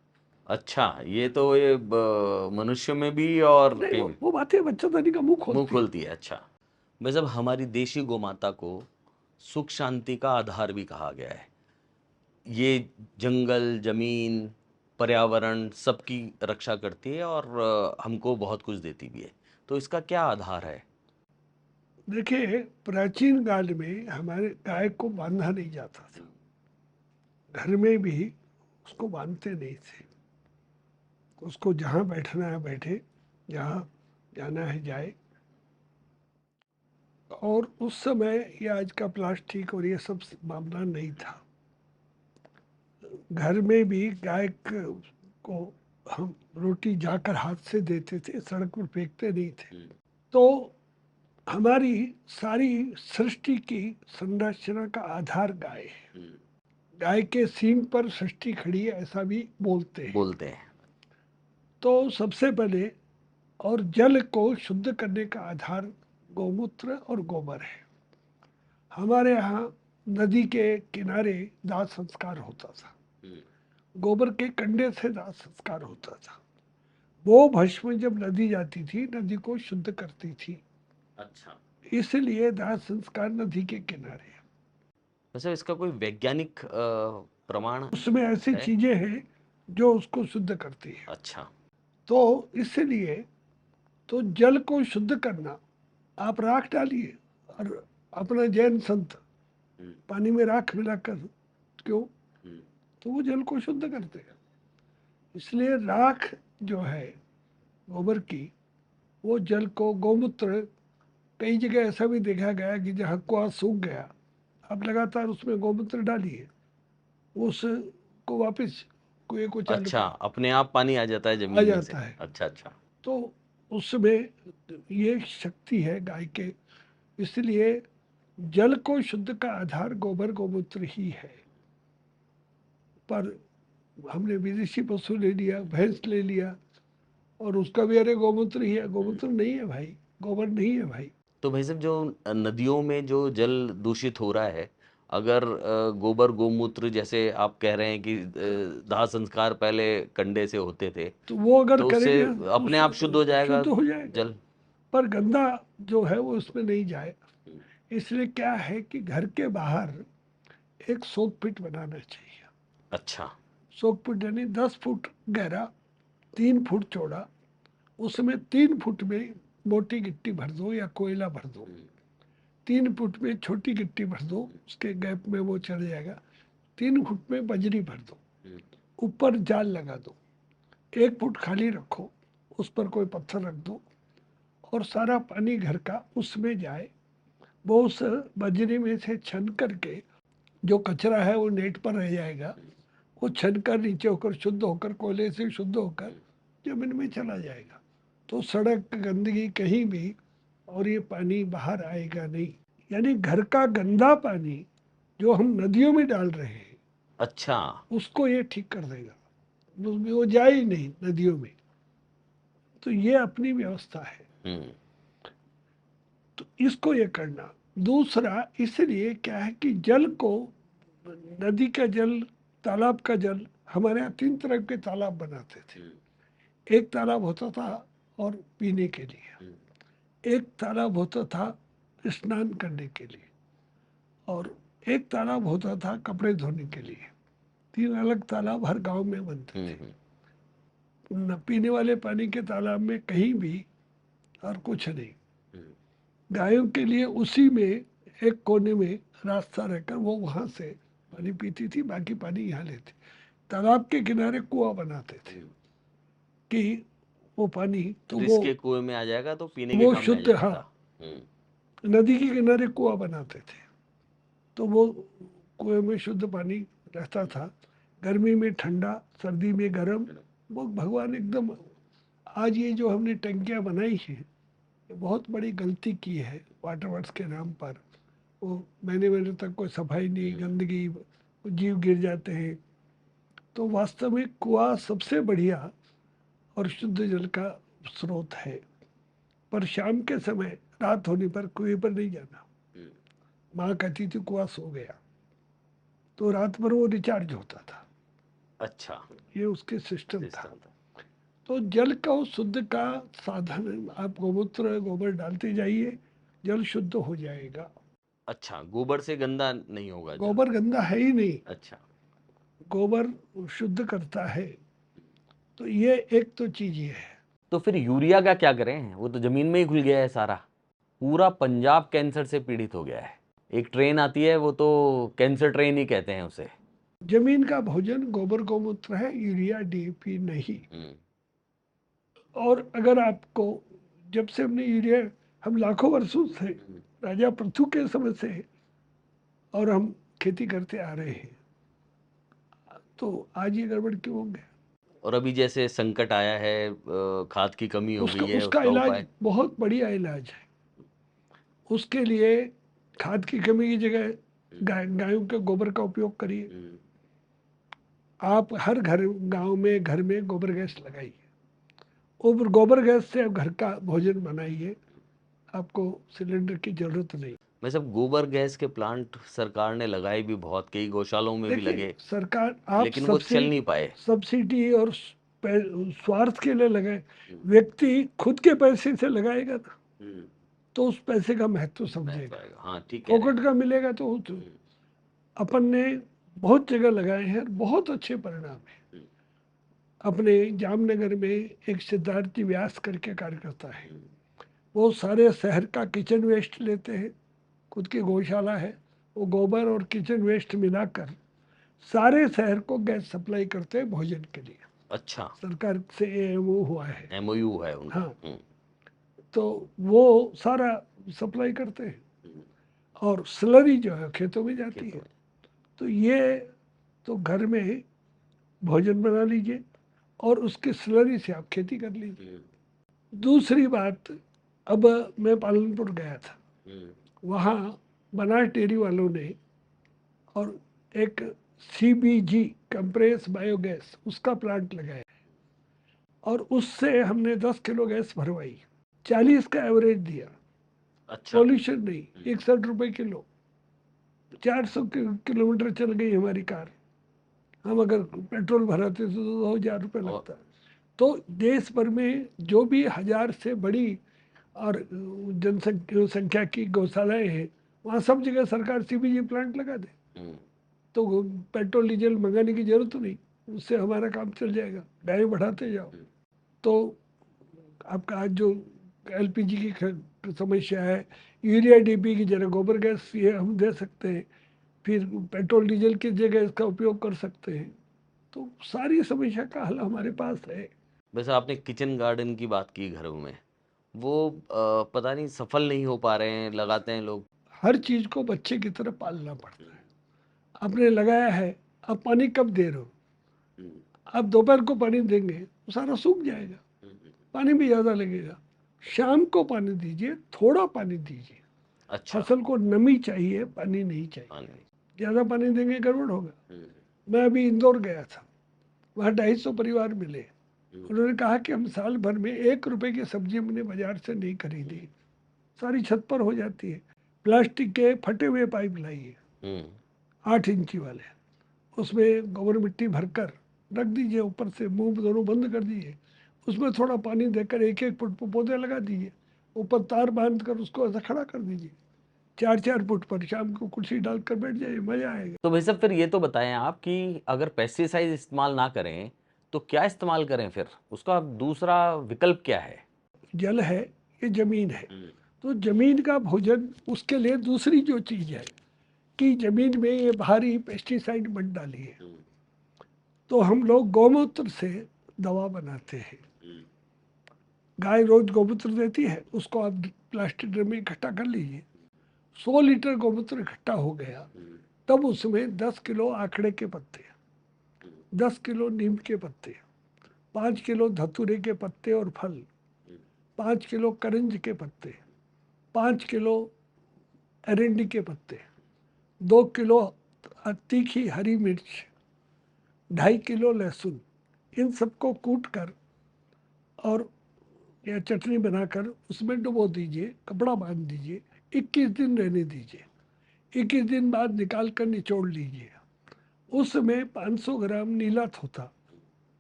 अच्छा, ये तो ये मनुष्य में भी और नहीं, कहीं वो भी वो बातें बच्चेदानी का मुंह मुंह खोलती है। खोलती है। अच्छा, मैं जब हमारी देशी गोमाता को सुख शांति का आधार भी कहा गया है, ये जंगल, जमीन, पर्यावरण सबकी रक्षा करती है और हमको बहुत कुछ देती भी है, तो इसका क्या आधार है? देखिए, प्राचीन काल में हमारे गाय को बांधा नहीं जाता था, घर में भी उसको बांधते नहीं थे। उसको जहाँ बैठना है बैठे, जहाँ जाना है जाए। और उस समय ये आज का प्लास्टिक और ये सब मामला नहीं था। घर में भी गाय को हम रोटी जाकर हाथ से देते थे, सड़क पर फेंकते नहीं थे। तो हमारी सारी सृष्टि की संरचना का आधार गाय है। गाय के सींग पर सृष्टि खड़ी है, ऐसा भी बोलते हैं। बोलते हैं। तो सबसे पहले, और जल को शुद्ध करने का आधार गौमूत्र और गोबर है। हमारे यहाँ नदी के किनारे दाह संस्कार होता था, गोबर के कंडे से दाह संस्कार होता था। वो भस्म जब नदी जाती थी, नदी को शुद्ध करती थी, अच्छा, इसलिए दाह संस्कार नदी के किनारे है। वैसे इसका कोई वैज्ञानिक प्रमाण उसमें ऐसी है? चीजें हैं जो उसको शुद्ध करती है। अच्छा। तो इसलिए, तो जल को शुद्ध करना, आप राख डालिए, और अपना जैन संत पानी में राख मिलाकर, क्यों, तो वो जल को शुद्ध करते हैं। इसलिए राख जो है गोबर की, वो जल को, गौमूत्र, कई जगह ऐसा भी देखा गया कि जहाँ कुआं सूख गया, आप लगातार उसमें गौमूत्र डालिए, उसको वापस कुएं को चालू अच्छा, कर अपने आप पानी आ जाता है आ जमीन में से? जाता है। अच्छा अच्छा। तो उसमें ये शक्ति है गाय के। इसलिए जल को शुद्ध का आधार गोबर गौमूत्र ही है। पर हमने विदेशी पशु ले लिया, भैंस ले लिया, और उसका भी अरे गौमूत्र ही है। गौमूत्र नहीं है भाई, गोबर नहीं है भाई। तो भाई साहब, जो नदियों में जो जल दूषित हो रहा है, अगर गोबर गोमूत्र जैसे आप कह रहे हैं कि दाह संस्कार पहले कंडे से होते थे, तो वो अगर तो उससे करेंगे अपने आप शुद्ध हो तो जाएगा शुद्ध हो जाएगा। जल? पर गंदा जो है वो उसमें नहीं जाएगा। इसलिए क्या है कि घर के बाहर एक सोक पिट बनाना चाहिए। अच्छा। सोक पिट यानी 10 फुट गहरा, 3 फुट चौड़ा, उसमें 3 फुट में मोटी गिट्टी भर दो या कोयला भर दो, 3 फुट में छोटी गिट्टी भर दो, उसके गैप में वो चढ़ जाएगा, 3 फुट में बजरी भर दो, ऊपर जाल लगा दो, 1 फुट खाली रखो, उस पर कोई पत्थर रख दो, और सारा पानी घर का उसमें जाए। वो उस बजरी में से छन करके, जो कचरा है वो नेट पर रह जाएगा, वो छन कर नीचे होकर शुद्ध होकर, कोयले से शुद्ध होकर जमीन में चला जाएगा। तो सड़क गंदगी कहीं भी, और ये पानी बाहर आएगा नहीं। यानी घर का गंदा पानी जो हम नदियों में डाल रहे हैं, अच्छा। उसको ये ठीक कर देगा, उसमें वो जाए ही नहीं नदियों में। तो ये अपनी व्यवस्था है। हम्म। तो इसको ये करना। दूसरा, इसलिए क्या है कि जल को, नदी का जल, तालाब का जल, हमारे यहाँ 3 तरह के तालाब बनाते थे। एक तालाब होता था और पीने के लिए, एक तालाब होता था स्नान करने के लिए, और एक तालाब होता था कपड़े धोने के लिए। 3 अलग तालाब हर गांव में बनते थे। न पीने वाले पानी के तालाब में कहीं भी और कुछ नहीं। गायों के लिए उसी में एक कोने में रास्ता रहकर वो वहाँ से पानी पीती थी, बाकी पानी यहाँ लेती। तालाब के किनारे कुआं बनाते थे कि वो पानी तो वो जिसके कुएं में आ जाएगा तो पीने के वो काम में आ शुद्ध, जाता हाँ, था। नदी के किनारे कुआं बनाते थे, तो वो कुएं में शुद्ध पानी रहता था। गर्मी में ठंडा, सर्दी में गर्म। वो भगवान एकदम, आज ये जो हमने टंकियां बनाई हैं, ये बहुत बड़ी गलती की है वाटर वर्क्स के नाम पर। वो महीने तक कोई सफाई नहीं, गंदगी, जीव गिर जाते हैं। तो वास्तव में कुआं सबसे बढ़िया और शुद्ध जल का स्रोत है। पर शाम के समय रात होने पर कुएं पर नहीं जाना। माँ कहती थी कुआं सो गया, तो रात भर वो रिचार्ज होता था। अच्छा, ये उसके सिस्टम था। सिस्टम था। तो जल का शुद्ध का साधन है, आप गोमूत्र गोबर डालते जाइए, जल शुद्ध हो जाएगा। अच्छा, गोबर से गंदा नहीं होगा जल। गोबर गंदा है ही नहीं, अच्छा, गोबर शुद्ध करता है। तो ये एक तो चीज ये है। तो फिर यूरिया का क्या करें? वो तो जमीन में ही घुल गया है सारा। पूरा पंजाब कैंसर से पीड़ित हो गया है। एक ट्रेन आती है, वो तो कैंसर ट्रेन ही कहते हैं उसे। जमीन का भोजन गोबर गोमूत्र है, यूरिया डीएपी नहीं। और अगर आपको, जब से हमने यूरिया, हम लाखों वर्षों से, राजा पृथु के समय से, और हम खेती करते आ रहे हैं, तो आज ये गड़बड़ क्यों हो गया? और अभी जैसे संकट आया है, खाद की कमी हो उसका गई है, उसका उसका इलाज उपाय? बहुत बढ़िया इलाज है। उसके लिए खाद की कमी की जगह गायों के गोबर का उपयोग करिए। आप हर गांव में, घर में गोबर गैस लगाइए। और गोबर गैस से आप घर का भोजन बनाइए, आपको सिलेंडर की जरूरत नहीं। मैं सब गोबर गैस के प्लांट सरकार ने लगाए भी बहुत, कई गौशालों में भी देखिए, लगे, सरकार, आप लेकिन वो चल नहीं पाए। सब्सिडी और स्वार्थ के लिए लगाए। व्यक्ति खुद के पैसे से लगाएगा ना, तो उस पैसे का महत्व समझेगा। हाँ, ठीक है। फोकट का मिलेगा तो अपन ने बहुत जगह लगाए हैं और बहुत अच्छे परिणाम है। अपने जामनगर में एक सिद्धार्थी व्यास करके कार्यकर्ता है, वो सारे शहर का किचन वेस्ट लेते हैं, खुद की गौशाला है, वो गोबर और किचन वेस्ट मिलाकर सारे शहर को गैस सप्लाई करते हैं भोजन के लिए। अच्छा, सरकार से एमओ हुआ है। एमओयू है उनका। हाँ, तो वो सारा सप्लाई करते हैं, और स्लरी जो है खेतों में जाती है। तो ये तो घर में भोजन बना लीजिए और उसके स्लरी से आप खेती कर लीजिए। दूसरी बात, अब मैं पालनपुर गया था, वहाँ बनास डेयरी वालों ने और एक सीबीजी कंप्रेस बायोगैस उसका प्लांट लगाया, और उससे हमने 10 किलो गैस भरवाई, 40 का एवरेज दिया। अच्छा, पॉल्यूशन नहीं, 61 रुपए किलो, 400 किलोमीटर चल गई हमारी कार। हम अगर पेट्रोल भराते तो 2,000 रुपये लगता। तो देश भर में जो भी 1000 से बड़ी और जनसंख्या की गौशालाएं हैं, वहाँ सब जगह सरकार सीबीजी प्लांट लगा दे, तो पेट्रोल डीजल मंगाने की जरूरत नहीं, उससे हमारा काम चल जाएगा, गाय बढ़ाते जाओ। तो आपका आज जो एलपीजी की समस्या है, यूरिया डीपी की जगह गोबर गैस ये हम दे सकते हैं, फिर पेट्रोल डीजल की जगह इसका उपयोग कर सकते हैं। तो सारी समस्या का हल हमारे पास है। वैसे आपने किचन गार्डन की बात की घरों में, वो पता नहीं सफल नहीं हो पा रहे हैं, लगाते हैं लोग। हर चीज को बच्चे की तरह पालना पड़ता है। आपने लगाया है, आप पानी कब दे रहे हो? आप दोपहर को पानी देंगे तो सारा सूख जाएगा, पानी भी ज्यादा लगेगा। शाम को पानी दीजिए, थोड़ा पानी दीजिए। अच्छा, फसल को नमी चाहिए, पानी नहीं चाहिए। पानी। ज्यादा पानी देंगे गड़बड़ होगा। मैं अभी इंदौर गया था, वहाँ 250 परिवार मिले। उन्होंने कहा कि हम साल भर में 1 रुपए की सब्जी हमने बाजार से नहीं खरीदी, सारी छत पर हो जाती है। प्लास्टिक के फटे हुए पाइप लाइए, 8 इंची वाले, उसमें गोबर मिट्टी भरकर रख दीजिए, ऊपर से मुंह दोनों बंद कर दीजिए, उसमें थोड़ा पानी देकर 1-1 फुट पर पौधे लगा दीजिए, ऊपर तार बांध कर उसको ऐसा खड़ा कर दीजिए, 4-4 फुट पर। शाम को कुर्सी डालकर बैठ जाइए, मजा आएगा। तो भाई साहब, फिर ये तो बताएं आप कि अगर पेस्टिसाइड इस्तेमाल ना करें तो क्या इस्तेमाल करें? फिर उसका दूसरा विकल्प क्या है? जल है, ये जमीन है, तो जमीन का भोजन, उसके लिए दूसरी जो चीज है कि जमीन में ये भारी पेस्टिसाइड मत डालिए। तो हम लोग गौमूत्र से दवा बनाते हैं। गाय रोज गौमूत्र देती है, उसको आप प्लास्टिक ड्रम में इकट्ठा कर लीजिए। 100 लीटर गौमूत्र इकट्ठा हो गया, तब उसमें 10 किलो आखड़े के पत्ते, 10 किलो नीम के पत्ते, 5 किलो धतूरे के पत्ते और फल, 5 किलो करंज के पत्ते, 5 किलो अरंडी के पत्ते, 2 किलो तीखी हरी मिर्च, 2.5 किलो लहसुन, इन सबको कूट कर और या चटनी बनाकर उसमें डुबो दीजिए, कपड़ा बांध दीजिए, 21 दिन रहने दीजिए। 21 दिन बाद निकाल कर निचोड़ लीजिए। उसमें 500 ग्राम नीला धोता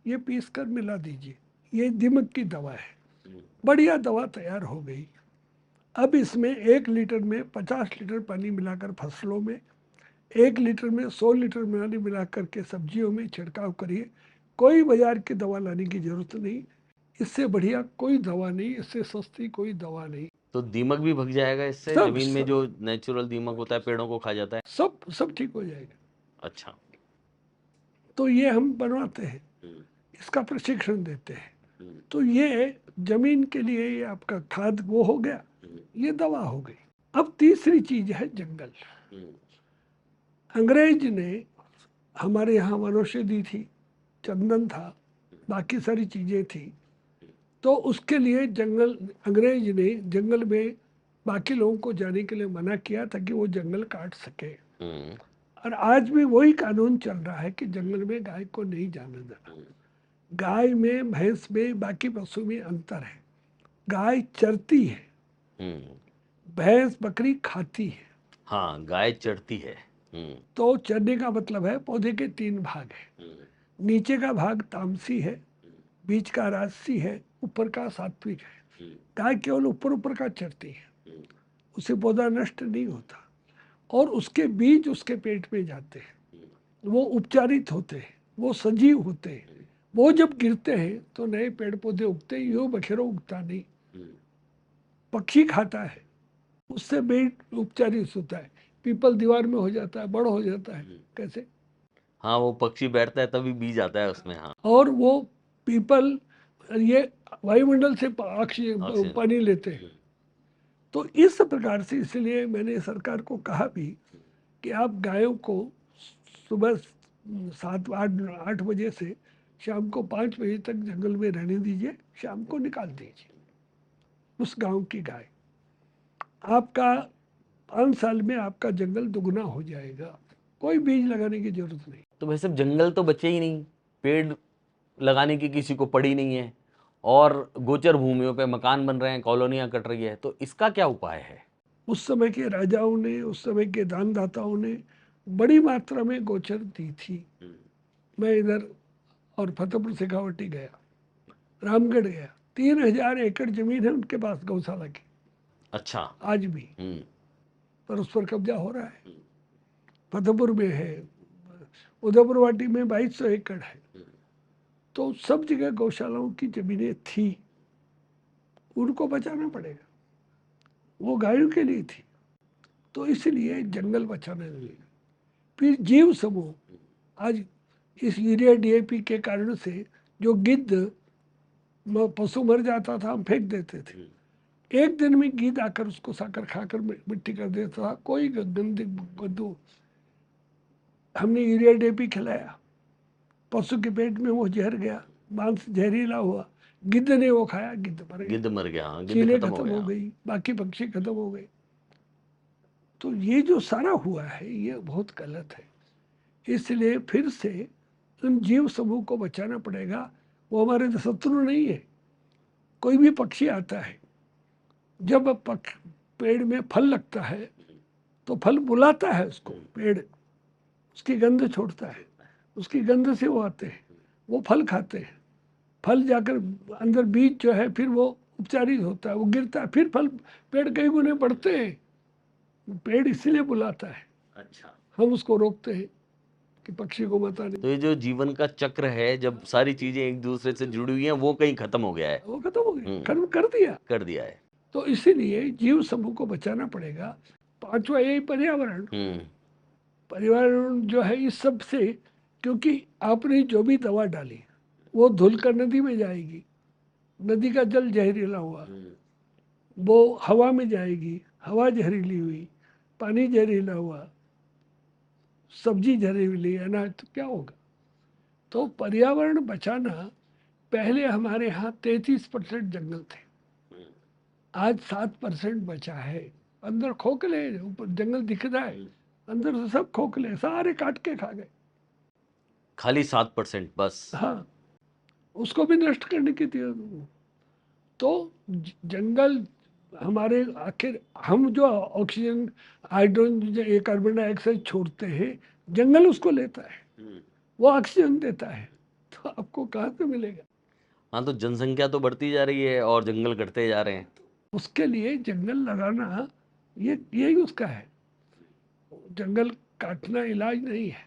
ये पीस कर मिला दीजिए। ये दीमक की दवा है। बढ़िया दवा तैयार हो गई। अब इसमें 1 लीटर में 50 लीटर पानी मिलाकर फसलों में, 1 लीटर में 100 लीटर पानी मिलाकर के सब्जियों में छिड़काव करिए। कोई बाजार की दवा लाने की जरूरत नहीं। इससे बढ़िया कोई दवा नहीं, इससे सस्ती कोई दवा नहीं। तो दीमक भी भग जाएगा इससे? सब जमीन में सब जो नेचुरल दीमक होता है, पेड़ों को खा जाता है। सब ठीक हो जाएगा। अच्छा। तो ये हम बनवाते हैं, इसका प्रशिक्षण देते हैं। तो ये जमीन के लिए ये आपका खाद वो हो गया, ये दवा हो गई। अब तीसरी चीज है जंगल। अंग्रेज ने हमारे यहाँ वनौषधि थी, चंदन था, बाकी सारी चीजें थी। तो उसके लिए जंगल, अंग्रेज ने जंगल में बाकी लोगों को जाने के लिए मना किया ताकि वो जंगल काट सके। और आज भी वही कानून चल रहा है कि जंगल में गाय को नहीं जाने देना। गाय में, भैंस में, बाकी पशु में अंतर है। गाय चरती है, भैंस बकरी खाती है। हाँ, गाय चढ़ती है। तो चरने का मतलब है पौधे के 3 भाग है। नीचे का भाग तामसी है, बीच का राजसी है, ऊपर का सात्विक है। गाय केवल ऊपर ऊपर का चरती है, उससे पौधा नष्ट नहीं होता। और उसके बीज उसके पेट में जाते हैं, वो उपचारित होते हैं, वो सजीव होते हैं। वो जब गिरते हैं तो नए पेड़ पौधे उगते हैं, यूं बखेरो उगता नहीं। पक्षी खाता है, उससे पेट उपचारित होता है। पीपल दीवार में हो जाता है, बड़ा हो जाता है। कैसे? हाँ, वो पक्षी बैठता है तभी बीज आता है उसमें। हाँ, और वो पीपल ये वायुमंडल से ऑक्सीजन। पानी लेते हैं। तो इस प्रकार से, इसलिए मैंने सरकार को कहा भी कि आप गायों को सुबह 7-8 बजे से शाम को 5 बजे तक जंगल में रहने दीजिए, शाम को निकाल दीजिए उस गांव की गाय। आपका 5 साल में आपका जंगल दुगना हो जाएगा। कोई बीज लगाने की जरूरत नहीं। तो भाई साहब, जंगल तो बचे ही नहीं, पेड़ लगाने की किसी को पड़ी नहीं है, और गोचर भूमियों पे मकान बन रहे हैं, कॉलोनियां कट रही है, तो इसका क्या उपाय है? उस समय के राजाओं ने, उस समय के दानदाताओं ने बड़ी मात्रा में गोचर दी थी। मैं इधर और फतेहपुर शेखावटी गया, रामगढ़ गया, 3000 एकड़ जमीन है उनके पास गौशाला की, अच्छा। आज भी। पर उस पर कब्जा हो रहा है। फतेहपुर में है, उदयपुर वाटी में 2200 एकड़ है। तो सब जगह गौशालाओं की जमीनें थी, उनको बचाना पड़ेगा। वो गायों के लिए थी, तो इसलिए जंगल बचाना चाहिए। फिर जीव समूह, आज इस यूरिया डीएपी के कारण से जो गिद्ध पशु मर जाता था, हम फेंक देते थे। एक दिन में गिद्ध आकर उसको साकर खाकर मिट्टी कर देता था। कोई गंदी गद्दू, हमने यूरिया डीएपी खिलाया, पशु के पेट में वो जहर गया, मांस जहरीला हुआ, गिद्ध ने वो खाया, गिद्ध मर गया, गिद्ध मर गया। हाँ, गिद्ध चीलें खत्म खत्म हो गया। गई, बाकी पक्षी खत्म हो गए। तो ये जो सारा हुआ है ये बहुत गलत है। इसलिए फिर से उन जीव समूह को बचाना पड़ेगा। वो हमारे शत्रु नहीं है। कोई भी पक्षी आता है, जब पेड़ में फल लगता है तो फल बुलाता है उसको, पेड़ उसकी गंध छोड़ता है, उसकी गंध से वो आते हैं, वो फल खाते हैं। फल जाकर अंदर बीज जो है फिर वो उपचारित होता है, वो गिरता है, फिर फल पेड़ कई गुने बढ़ते हैं। पेड़ इसीलिए बुलाता है। अच्छा। हम उसको रोकते हैं कि पक्षी को मत आने। तो ये जो जीवन का चक्र है, जब सारी चीजें एक दूसरे से जुड़ी हुई हैं, वो कहीं खत्म हो गया है। वो खत्म हो गया, खत्म कर दिया। कर दिया है। तो इसीलिए जीव समूह को बचाना पड़ेगा। पांचवा यही पर्यावरण। पर्यावरण जो है इस सब से, क्योंकि आपने जो भी दवा डाली वो धुल कर नदी में जाएगी, नदी का जल जहरीला हुआ, वो हवा में जाएगी, हवा जहरीली हुई, पानी जहरीला हुआ, सब्जी जहरीली, अनाज, तो क्या होगा। तो पर्यावरण बचाना, पहले हमारे यहाँ 33% जंगल थे, आज 7% बचा है। अंदर खोखले, ऊपर जंगल दिख रहा है, अंदर से सब खोखले, सारे काट के खा गए। खाली 7% बस। हाँ, उसको भी नष्ट करने की थी। तो जंगल हमारे, आखिर हम जो ऑक्सीजन, हाइड्रोजन, ये कार्बन डाइऑक्साइड छोड़ते हैं, जंगल उसको लेता है, वो ऑक्सीजन देता है, तो आपको कहाँ से मिलेगा। हाँ, तो जनसंख्या तो बढ़ती जा रही है और जंगल कटते जा रहे हैं। उसके लिए जंगल लगाना, ये यही उसका है। जंगल काटना इलाज नहीं है।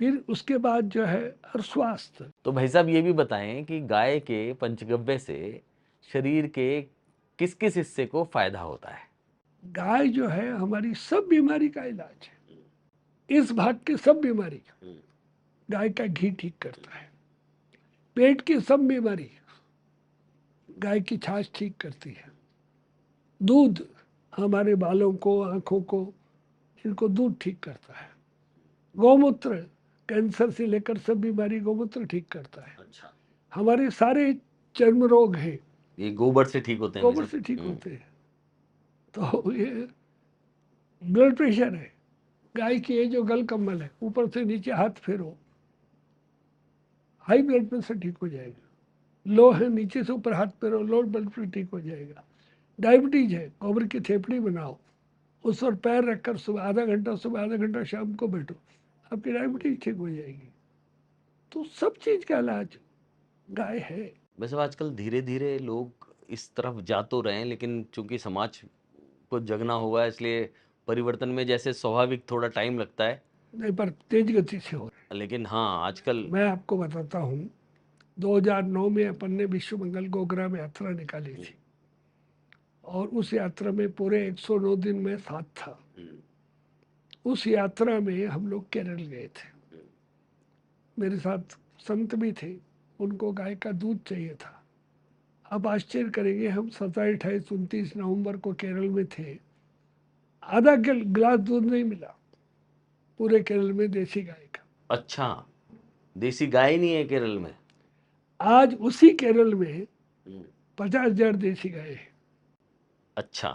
फिर उसके बाद जो है, और स्वास्थ्य। तो भाई साहब ये भी बताएं कि गाय के पंचगव्य से शरीर के किस किस हिस्से को फायदा होता है? गाय जो है हमारी सब बीमारी का इलाज है, इस भाग की सब बीमारी का। गाय का घी ठीक करता है, पेट की सब बीमारी गाय की छाछ ठीक करती है। दूध हमारे बालों को, आंखों को, इनको दूध ठीक करता है। गौमूत्र कैंसर से लेकर सब बीमारी गौमूत्र ठीक करता है। अच्छा, हमारे सारे चर्म रोग हैं ये गोबर से ठीक होते हैं गोबर वैसे? से ठीक होते हैं। तो ये ब्लड प्रेशर है, गाय की ये जो गल कम्बल है, ऊपर से नीचे हाथ फेरो, हाई ब्लड प्रेशर ठीक हो जाएगा। लो है, नीचे से ऊपर हाथ फेरो, लो ब्लड प्रेशर ठीक हो जाएगा। डायबिटीज है, गोबर की थेपड़ी बनाओ, उस पर पैर रखकर सुबह आधा घंटा, सुबह आधा घंटा शाम को बैठो, आपकी डायबिटीज ठीक हो जाएगी। तो सब चीज का इलाज गाय है। वैसे आजकल धीरे धीरे लोग इस तरफ जा तो रहे हैं, लेकिन चूंकि समाज को जगना हुआ है, इसलिए परिवर्तन में जैसे स्वाभाविक थोड़ा टाइम लगता है। नहीं, पर तेज गति से हो रहा लेकिन हाँ, आजकल है। मैं आपको बताता हूँ, 2009 में अपन ने विश्व मंगल गोग्राम यात्रा निकाली थी, और उस यात्रा में पूरे 109 दिन में साथ था। उस यात्रा में हम लोग केरल गए थे, मेरे साथ संत भी थे, उनको गाय का दूध चाहिए था। आप आश्चर्य करेंगे, हम 27, 28, 29 नवंबर को केरल में थे, आधा गिलास दूध नहीं मिला पूरे केरल में देसी गाय का। अच्छा, देसी गाय नहीं है केरल में? आज उसी केरल में 50,000 देसी गाय है। अच्छा,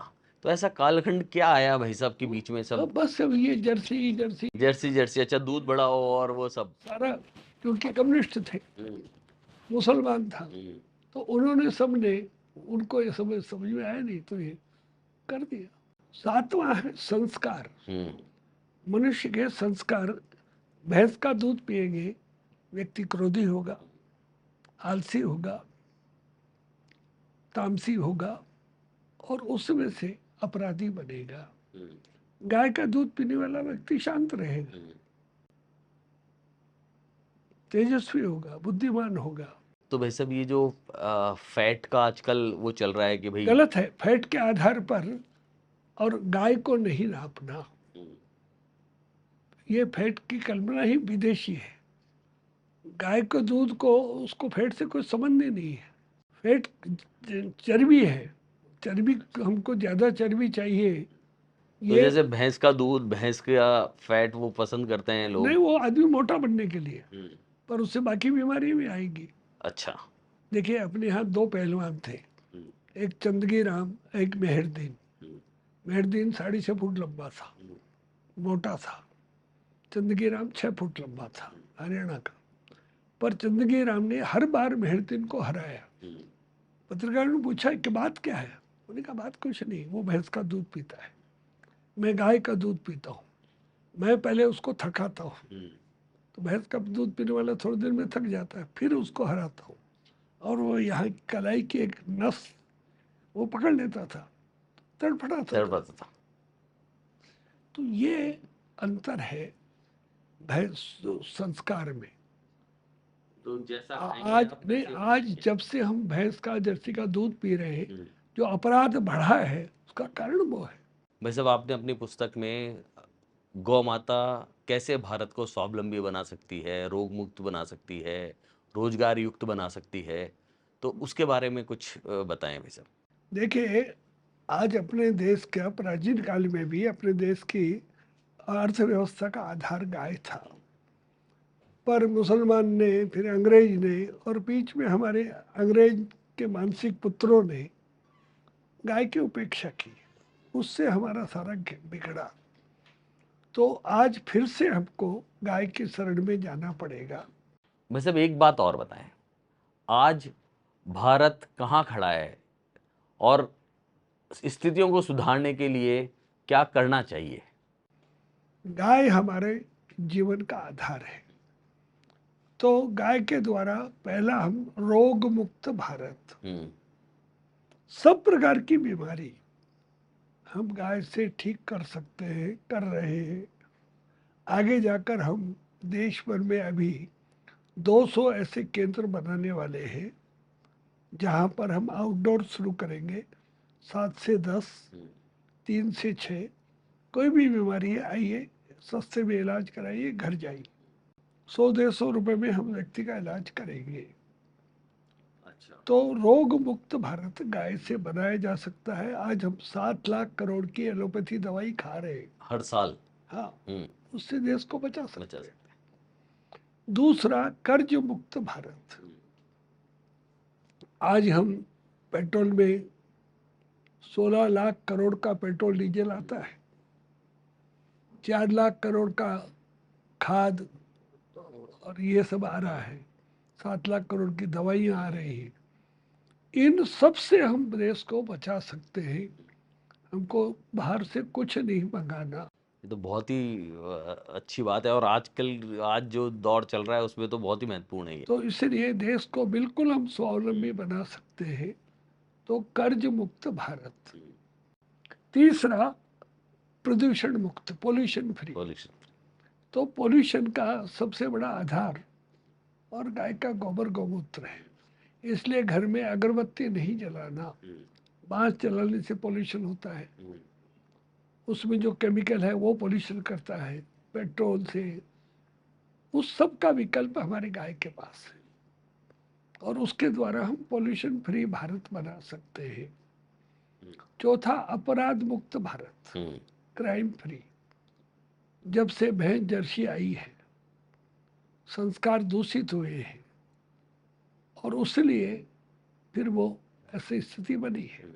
तो ऐसा कालखंड क्या आया भाई साहब के बीच में? सब अब बस अब ये जर्सी जर्सी जर्सी जर्सी, अच्छा, दूध बढ़ाओ और वो सब। सारा, क्योंकि कम्युनिस्ट थे, मुसलमान था, तो उन्होंने, सबने, उनको ये समझ में आया नहीं, तो ये कर दिया। सातवां है संस्कार। मनुष्य के संस्कार, भैंस का दूध पिएंगे, व्यक्ति क्रोधी होगा, आलसी होगा, तामसी होगा, और उसमें से अपराधी बनेगा। गाय का दूध पीने वाला व्यक्ति शांत रहेगा, तेजस्वी होगा, बुद्धिमान होगा। तो भाई साहब ये जो फैट का आजकल वो चल रहा है कि भाई, गलत है फैट के आधार पर, और गाय को नहीं नापना। ये फैट की कल्पना ही विदेशी है। गाय के दूध को, उसको फैट से कोई संबंध ही नहीं है। फैट चर्बी है, चर्बी, हमको ज्यादा चर्बी चाहिए। तो ये जैसे भैंस का दूध, भैंस का फैट वो पसंद करते हैं नहीं, लोग। वो आदमी मोटा बनने के लिए, पर उससे बाकी बीमारी भी आएगी। अच्छा। देखिए, अपने यहाँ दो पहलवान थे, एक चंदगी राम, एक मेहरदीन। मेहरदीन 6.5 फुट लंबा था, मोटा था। चंदगी राम 6 फुट लंबा था, हरियाणा का। पर चंदगी राम ने हर बार मेहरदीन को हराया। पत्रकारों ने पूछा कि बात क्या है, उन्होंने कहा बात कुछ नहीं, वो भैंस का दूध पीता है, मैं गाय का दूध पीता हूँ। मैं पहले उसको थकाता हूँ, तो भैंस का दूध पीने वाला थोड़ी देर में थक जाता है, फिर उसको हराता हूँ, और वो यहाँ कलाई की एक नस वो पकड़ लेता था, तड़फड़ाता चल था। पाता था। तो ये अंतर है भैंस संस्कार में। तो जैसा आज नहीं, आज जब से हम भैंस का, जर्सी का दूध पी रहे हैं, जो अपराध बढ़ा है उसका कारण वो है। भाई साहब, आपने अपनी पुस्तक में गौ माता कैसे भारत को स्वावलंबी बना सकती है, रोग मुक्त बना सकती है, रोजगार युक्त बना सकती है, तो उसके बारे में कुछ बताएं भाई साहब। देखिए, आज अपने देश का प्राचीन काल में भी अपने देश की अर्थव्यवस्था का आधार गाय था, पर मुसलमान ने, फिर अंग्रेज ने, और बीच में हमारे अंग्रेज के मानसिक पुत्रों ने गाय की उपेक्षा की। उससे हमारा सारा बिगड़ा। तो आज फिर से हमको गाय की शरण में जाना पड़ेगा। भाई साहब, एक बात और बताएं, आज भारत कहाँ खड़ा है और स्थितियों को सुधारने के लिए क्या करना चाहिए? गाय हमारे जीवन का आधार है। तो गाय के द्वारा पहला हम रोग मुक्त भारत, हम्म। सब प्रकार की बीमारी हम गाय से ठीक कर सकते हैं, कर रहे हैं। आगे जाकर हम देश भर में अभी 200 ऐसे केंद्र बनाने वाले हैं जहां पर हम आउटडोर शुरू करेंगे। 7 से 10, 3 से 6, कोई भी बीमारी है, आइए, सस्ते में इलाज कराइए, घर जाइए। 100-150 रुपए में हम व्यक्ति का इलाज करेंगे। अच्छा। तो रोग मुक्त भारत गाय से बनाया जा सकता है। आज हम 7 लाख करोड़ की एलोपैथी दवाई खा रहे हैं। हर साल। हाँ, हम्म। उससे देश को बचा बचा सकते हैं। सकते दूसरा, कर्ज मुक्त भारत। आज हम पेट्रोल में 16 लाख करोड़ का पेट्रोल डीजल आता है, 4 लाख करोड़ का खाद और ये सब आ रहा है, 7 लाख करोड़ की दवाइयाँ आ रही हैं। इन सब से हम देश को बचा सकते हैं। हमको बाहर से कुछ नहीं मंगाना। ये तो बहुत ही अच्छी बात है, और आजकल आज जो दौर चल रहा है उसमें तो बहुत ही महत्वपूर्ण है ये। तो इसलिए देश को बिल्कुल हम स्वावलंबी बना सकते हैं। तो कर्ज मुक्त भारत। तीसरा, प्रदूषण मुक्त, पोल्यूशन फ्री। पॉल्यूशन। तो पोल्यूशन का सबसे बड़ा आधार और गाय का गोबर गौमूत्र है। इसलिए घर में अगरबत्ती नहीं जलाना। बांस जलाने से पोल्यूशन होता है, उसमें जो केमिकल है वो पोल्यूशन करता है, पेट्रोल से। उस सब का विकल्प हमारे गाय के पास है, और उसके द्वारा हम पोल्यूशन फ्री भारत बना सकते हैं। चौथा, अपराध मुक्त भारत, क्राइम फ्री। जब से भैंस जर्सी आई है, संस्कार दूषित हुए हैं, और उसलिए फिर वो ऐसी स्थिति बनी है।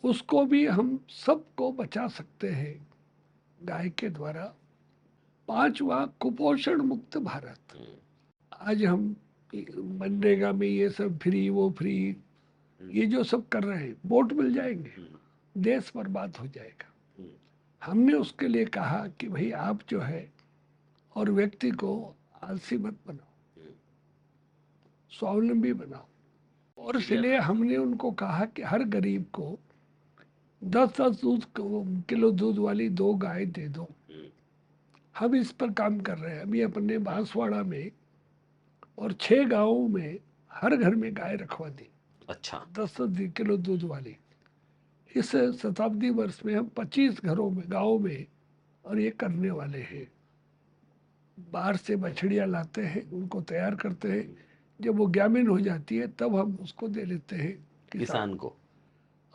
उसको भी हम सबको बचा सकते हैं गाय के द्वारा। पांचवा, कुपोषण मुक्त भारत। आज हम मनरेगा में ये सब फ्री, वो फ्री, ये जो सब कर रहे हैं, वोट मिल जाएंगे, देश बर्बाद हो जाएगा। हमने उसके लिए कहा कि भाई आप जो है, और व्यक्ति को आलसी मत बनाओ, स्वावलंबी बनाओ। और इसलिए हमने उनको कहा कि हर गरीब को 10-10 किलो दूध वाली 2 गाय दे दो। हम इस पर काम कर रहे हैं। अभी अपने बांसवाड़ा में और 6 गांवों में हर घर में गाय रखवा दी, अच्छा। 10-10 किलो दूध वाली। इस शताब्दी वर्ष में हम 25 घरों में, गांवों में, और ये करने वाले हैं। बाहर से बछड़ियाँ लाते हैं, उनको तैयार करते हैं, जब वो ग्यामिन हो जाती है तब हम उसको दे देते हैं किसान को।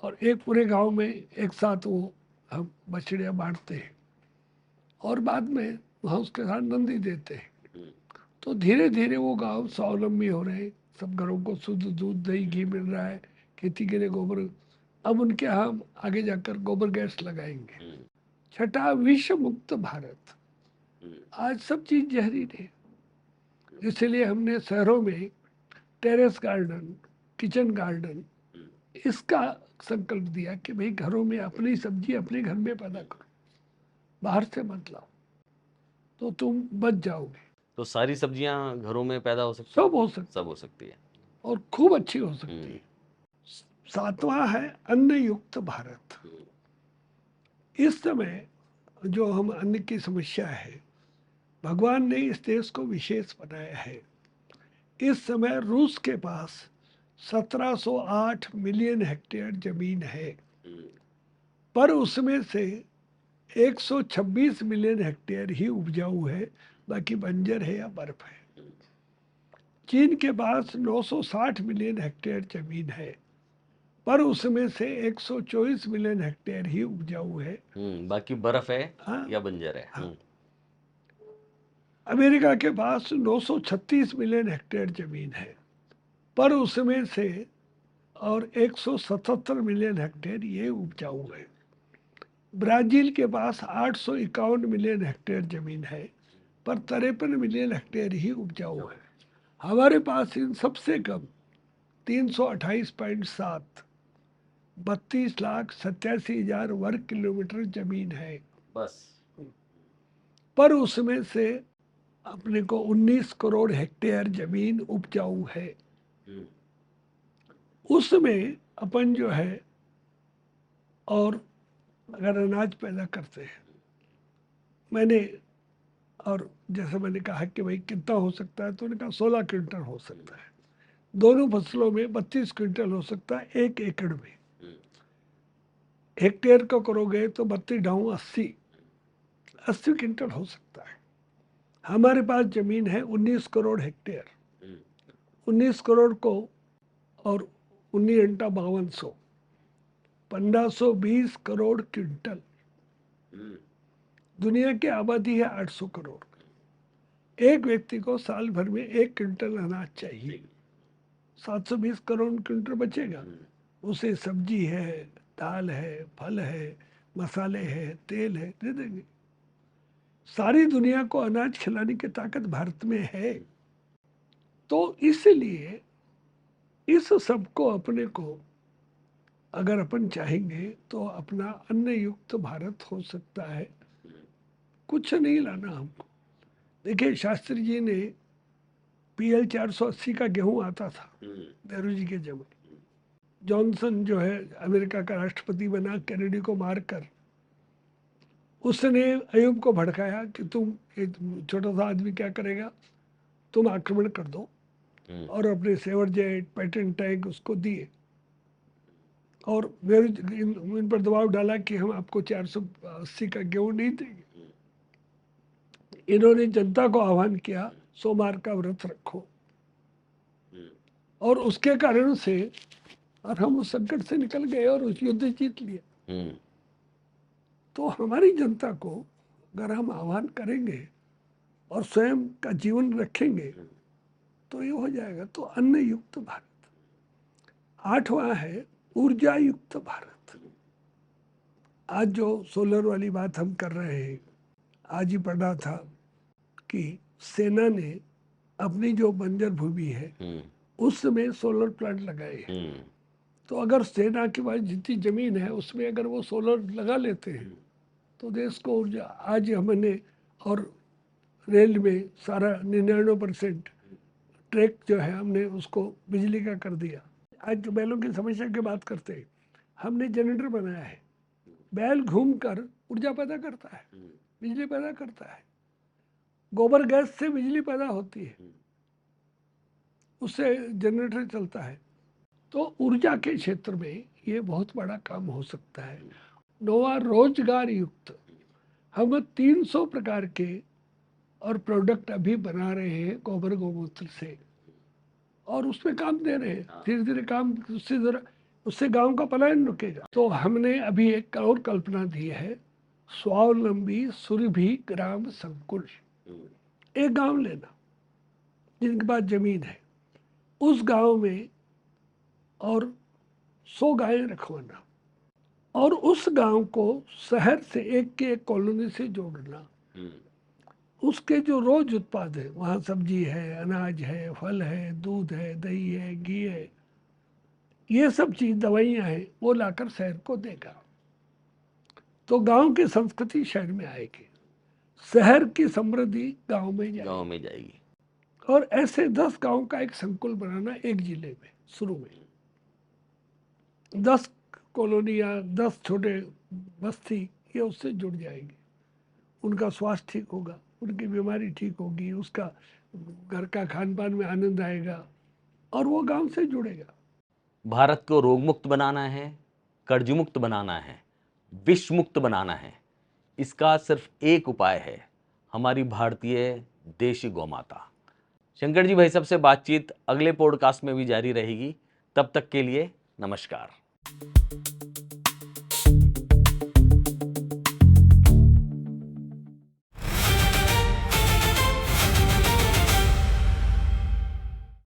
और एक पूरे गांव में एक साथ वो हम बछड़ियाँ बांटते हैं, और बाद में वहाँ उसके साथ नंदी देते हैं। तो धीरे धीरे वो गांव स्वावलंबी हो रहे हैं, सब घरों को शुद्ध दूध, दही, घी मिल रहा है, खेती के लिए गोबर। अब उनके यहाँ हम आगे जाकर गोबर गैस लगाएंगे। छठा, विष मुक्त भारत। आज सब चीज जहरीली है, इसलिए हमने शहरों में टेरेस गार्डन, किचन गार्डन, इसका संकल्प दिया कि भाई घरों में अपनी सब्जी अपने घर में पैदा करो, बाहर से मत लाओ, तो तुम बच जाओगे। तो सारी सब्जियां घरों में पैदा हो सकती सब हो सकता सब हो सकती है। और खूब अच्छी हो सकती है। सातवां है अन्न युक्त भारत। इस समय जो हम अन्न की समस्या है, भगवान ने इस देश को विशेष बनाया है। इस समय रूस के पास 1708 मिलियन हेक्टेयर जमीन है, पर उसमें से 126 मिलियन हेक्टेयर ही उपजाऊ है, बाकी बंजर है या बर्फ है। चीन के पास 960 मिलियन हेक्टेयर जमीन है, पर उसमें से 124 मिलियन हेक्टेयर ही उपजाऊ है। बाकी बर्फ है हाँ, या बंजर है। हाँ। अमेरिका के पास 936 मिलियन हेक्टेयर जमीन है, पर उसमें से और 177 मिलियन हेक्टेयर ये उपजाऊ है। ब्राजील के पास 851 मिलियन हेक्टेयर जमीन है, पर 53 मिलियन हेक्टेयर ही उपजाऊ है। हमारे पास इन सबसे कम 328.7 32,87,000 वर्ग किलोमीटर जमीन है, बस। पर उसमें से अपने को 19 करोड़ हेक्टेयर जमीन उपजाऊ है। उसमें अपन जो है और अगर अनाज पैदा करते हैं, मैंने और जैसे मैंने कहा कि भाई कितना हो सकता है, तो उन्होंने कहा 16 क्विंटल हो सकता है। दोनों फसलों में 32 क्विंटल हो सकता है 1 एकड़ में। हेक्टेयर को करोगे तो 32 ढाऊ 80 क्विंटल हो सकता है। हमारे पास जमीन है 19 करोड़ हेक्टेयर। 19 करोड़ को और 19 घंटा 5200, 1520 करोड़ क्विंटल। दुनिया की आबादी है 800 करोड़। एक व्यक्ति को साल भर में 1 क्विंटल अनाज चाहिए, 720 करोड़ क्विंटल बचेगा। उसे सब्जी है, दाल है, फल है, मसाले है, तेल है, दे देंगे। सारी दुनिया को अनाज खिलाने की ताकत भारत में है। तो इसलिए इस सब को अपने को अगर अपन चाहेंगे तो अपना अन्न युक्त भारत हो सकता है। कुछ नहीं लाना हमको। देखिए, शास्त्री जी ने PL 480 का गेहूं आता था नेहरू जी के जमाने। जॉनसन जो है अमेरिका का राष्ट्रपति बना, कैनेडी को मारकर, उसने अयूब को भड़काया कि तुम एक छोटा सा आदमी क्या करेगा, तुम आक्रमण कर दो, और अपने सेवर जेट पैटर्न टैंक उसको दिए और इन पर दबाव डाला कि हम आपको 480 का गेहूं नहीं देंगे। इन्होंने जनता को आह्वान किया, सोमवार का व्रत रखो, और उसके कारण से और हम उस संकट से निकल गए और उस युद्ध जीत लिया। तो हमारी जनता को अगर हम आह्वान करेंगे और स्वयं का जीवन रखेंगे तो ये हो जाएगा। तो अन्न युक्त भारत। 8वां है ऊर्जा युक्त भारत। आज जो सोलर वाली बात हम कर रहे हैं, आज ही पढ़ा था कि सेना ने अपनी जो बंजर भूमि है उसमें सोलर प्लांट लगाए हैं। तो अगर सेना के पास जितनी जमीन है उसमें अगर वो सोलर लगा लेते हैं तो देश को ऊर्जा। आज हमने और रेल में सारा 99% ट्रैक जो है हमने उसको बिजली का कर दिया। आज जो बैलों की समस्या की बात करते हैं, हमने जनरेटर बनाया है। बैल घूमकर ऊर्जा पैदा करता है, बिजली पैदा करता है। गोबर गैस से बिजली पैदा होती है, उससे जनरेटर चलता है। तो ऊर्जा के क्षेत्र में ये बहुत बड़ा काम हो सकता है। 9वां रोजगार युक्त। हम 300 प्रकार के और प्रोडक्ट अभी बना रहे हैं गोबर गोमूत्र से, और उसमें काम दे रहे हैं। धीरे धीरे काम उससे गांव का पलायन रुकेगा। तो हमने अभी एक और कल्पना दी है, स्वावलंबी सुरभि ग्राम संकुल। एक गांव लेना जिनके पास जमीन है, उस गांव में और 100 गायें रखवाना, और उस गांव को शहर से एक के एक कॉलोनी से जोड़ना। उसके जो रोज उत्पाद है, वहाँ सब्जी है, अनाज है, फल है, दूध है, दही है, घी है, ये सब चीज, दवाइयाँ हैं, वो लाकर शहर को देगा। तो गांव की संस्कृति शहर में आएगी, शहर की समृद्धि गांव में जाएगी। और ऐसे 10 गांव का एक संकुल बनाना एक जिले में, शुरू में 10 कॉलोनियाँ, 10 छोटे बस्ती, ये उससे जुड़ जाएगी। उनका स्वास्थ्य ठीक होगा, उनकी बीमारी ठीक होगी, उसका घर का खान पान में आनंद आएगा, और वो गांव से जुड़ेगा। भारत को रोग मुक्त बनाना है, कर्ज मुक्त बनाना है, विश्व मुक्त बनाना है, इसका सिर्फ एक उपाय है, हमारी भारतीय देशी गौमाता। शंकर जी भाई साहब से बातचीत अगले पॉडकास्ट में भी जारी रहेगी। तब तक के लिए नमस्कार।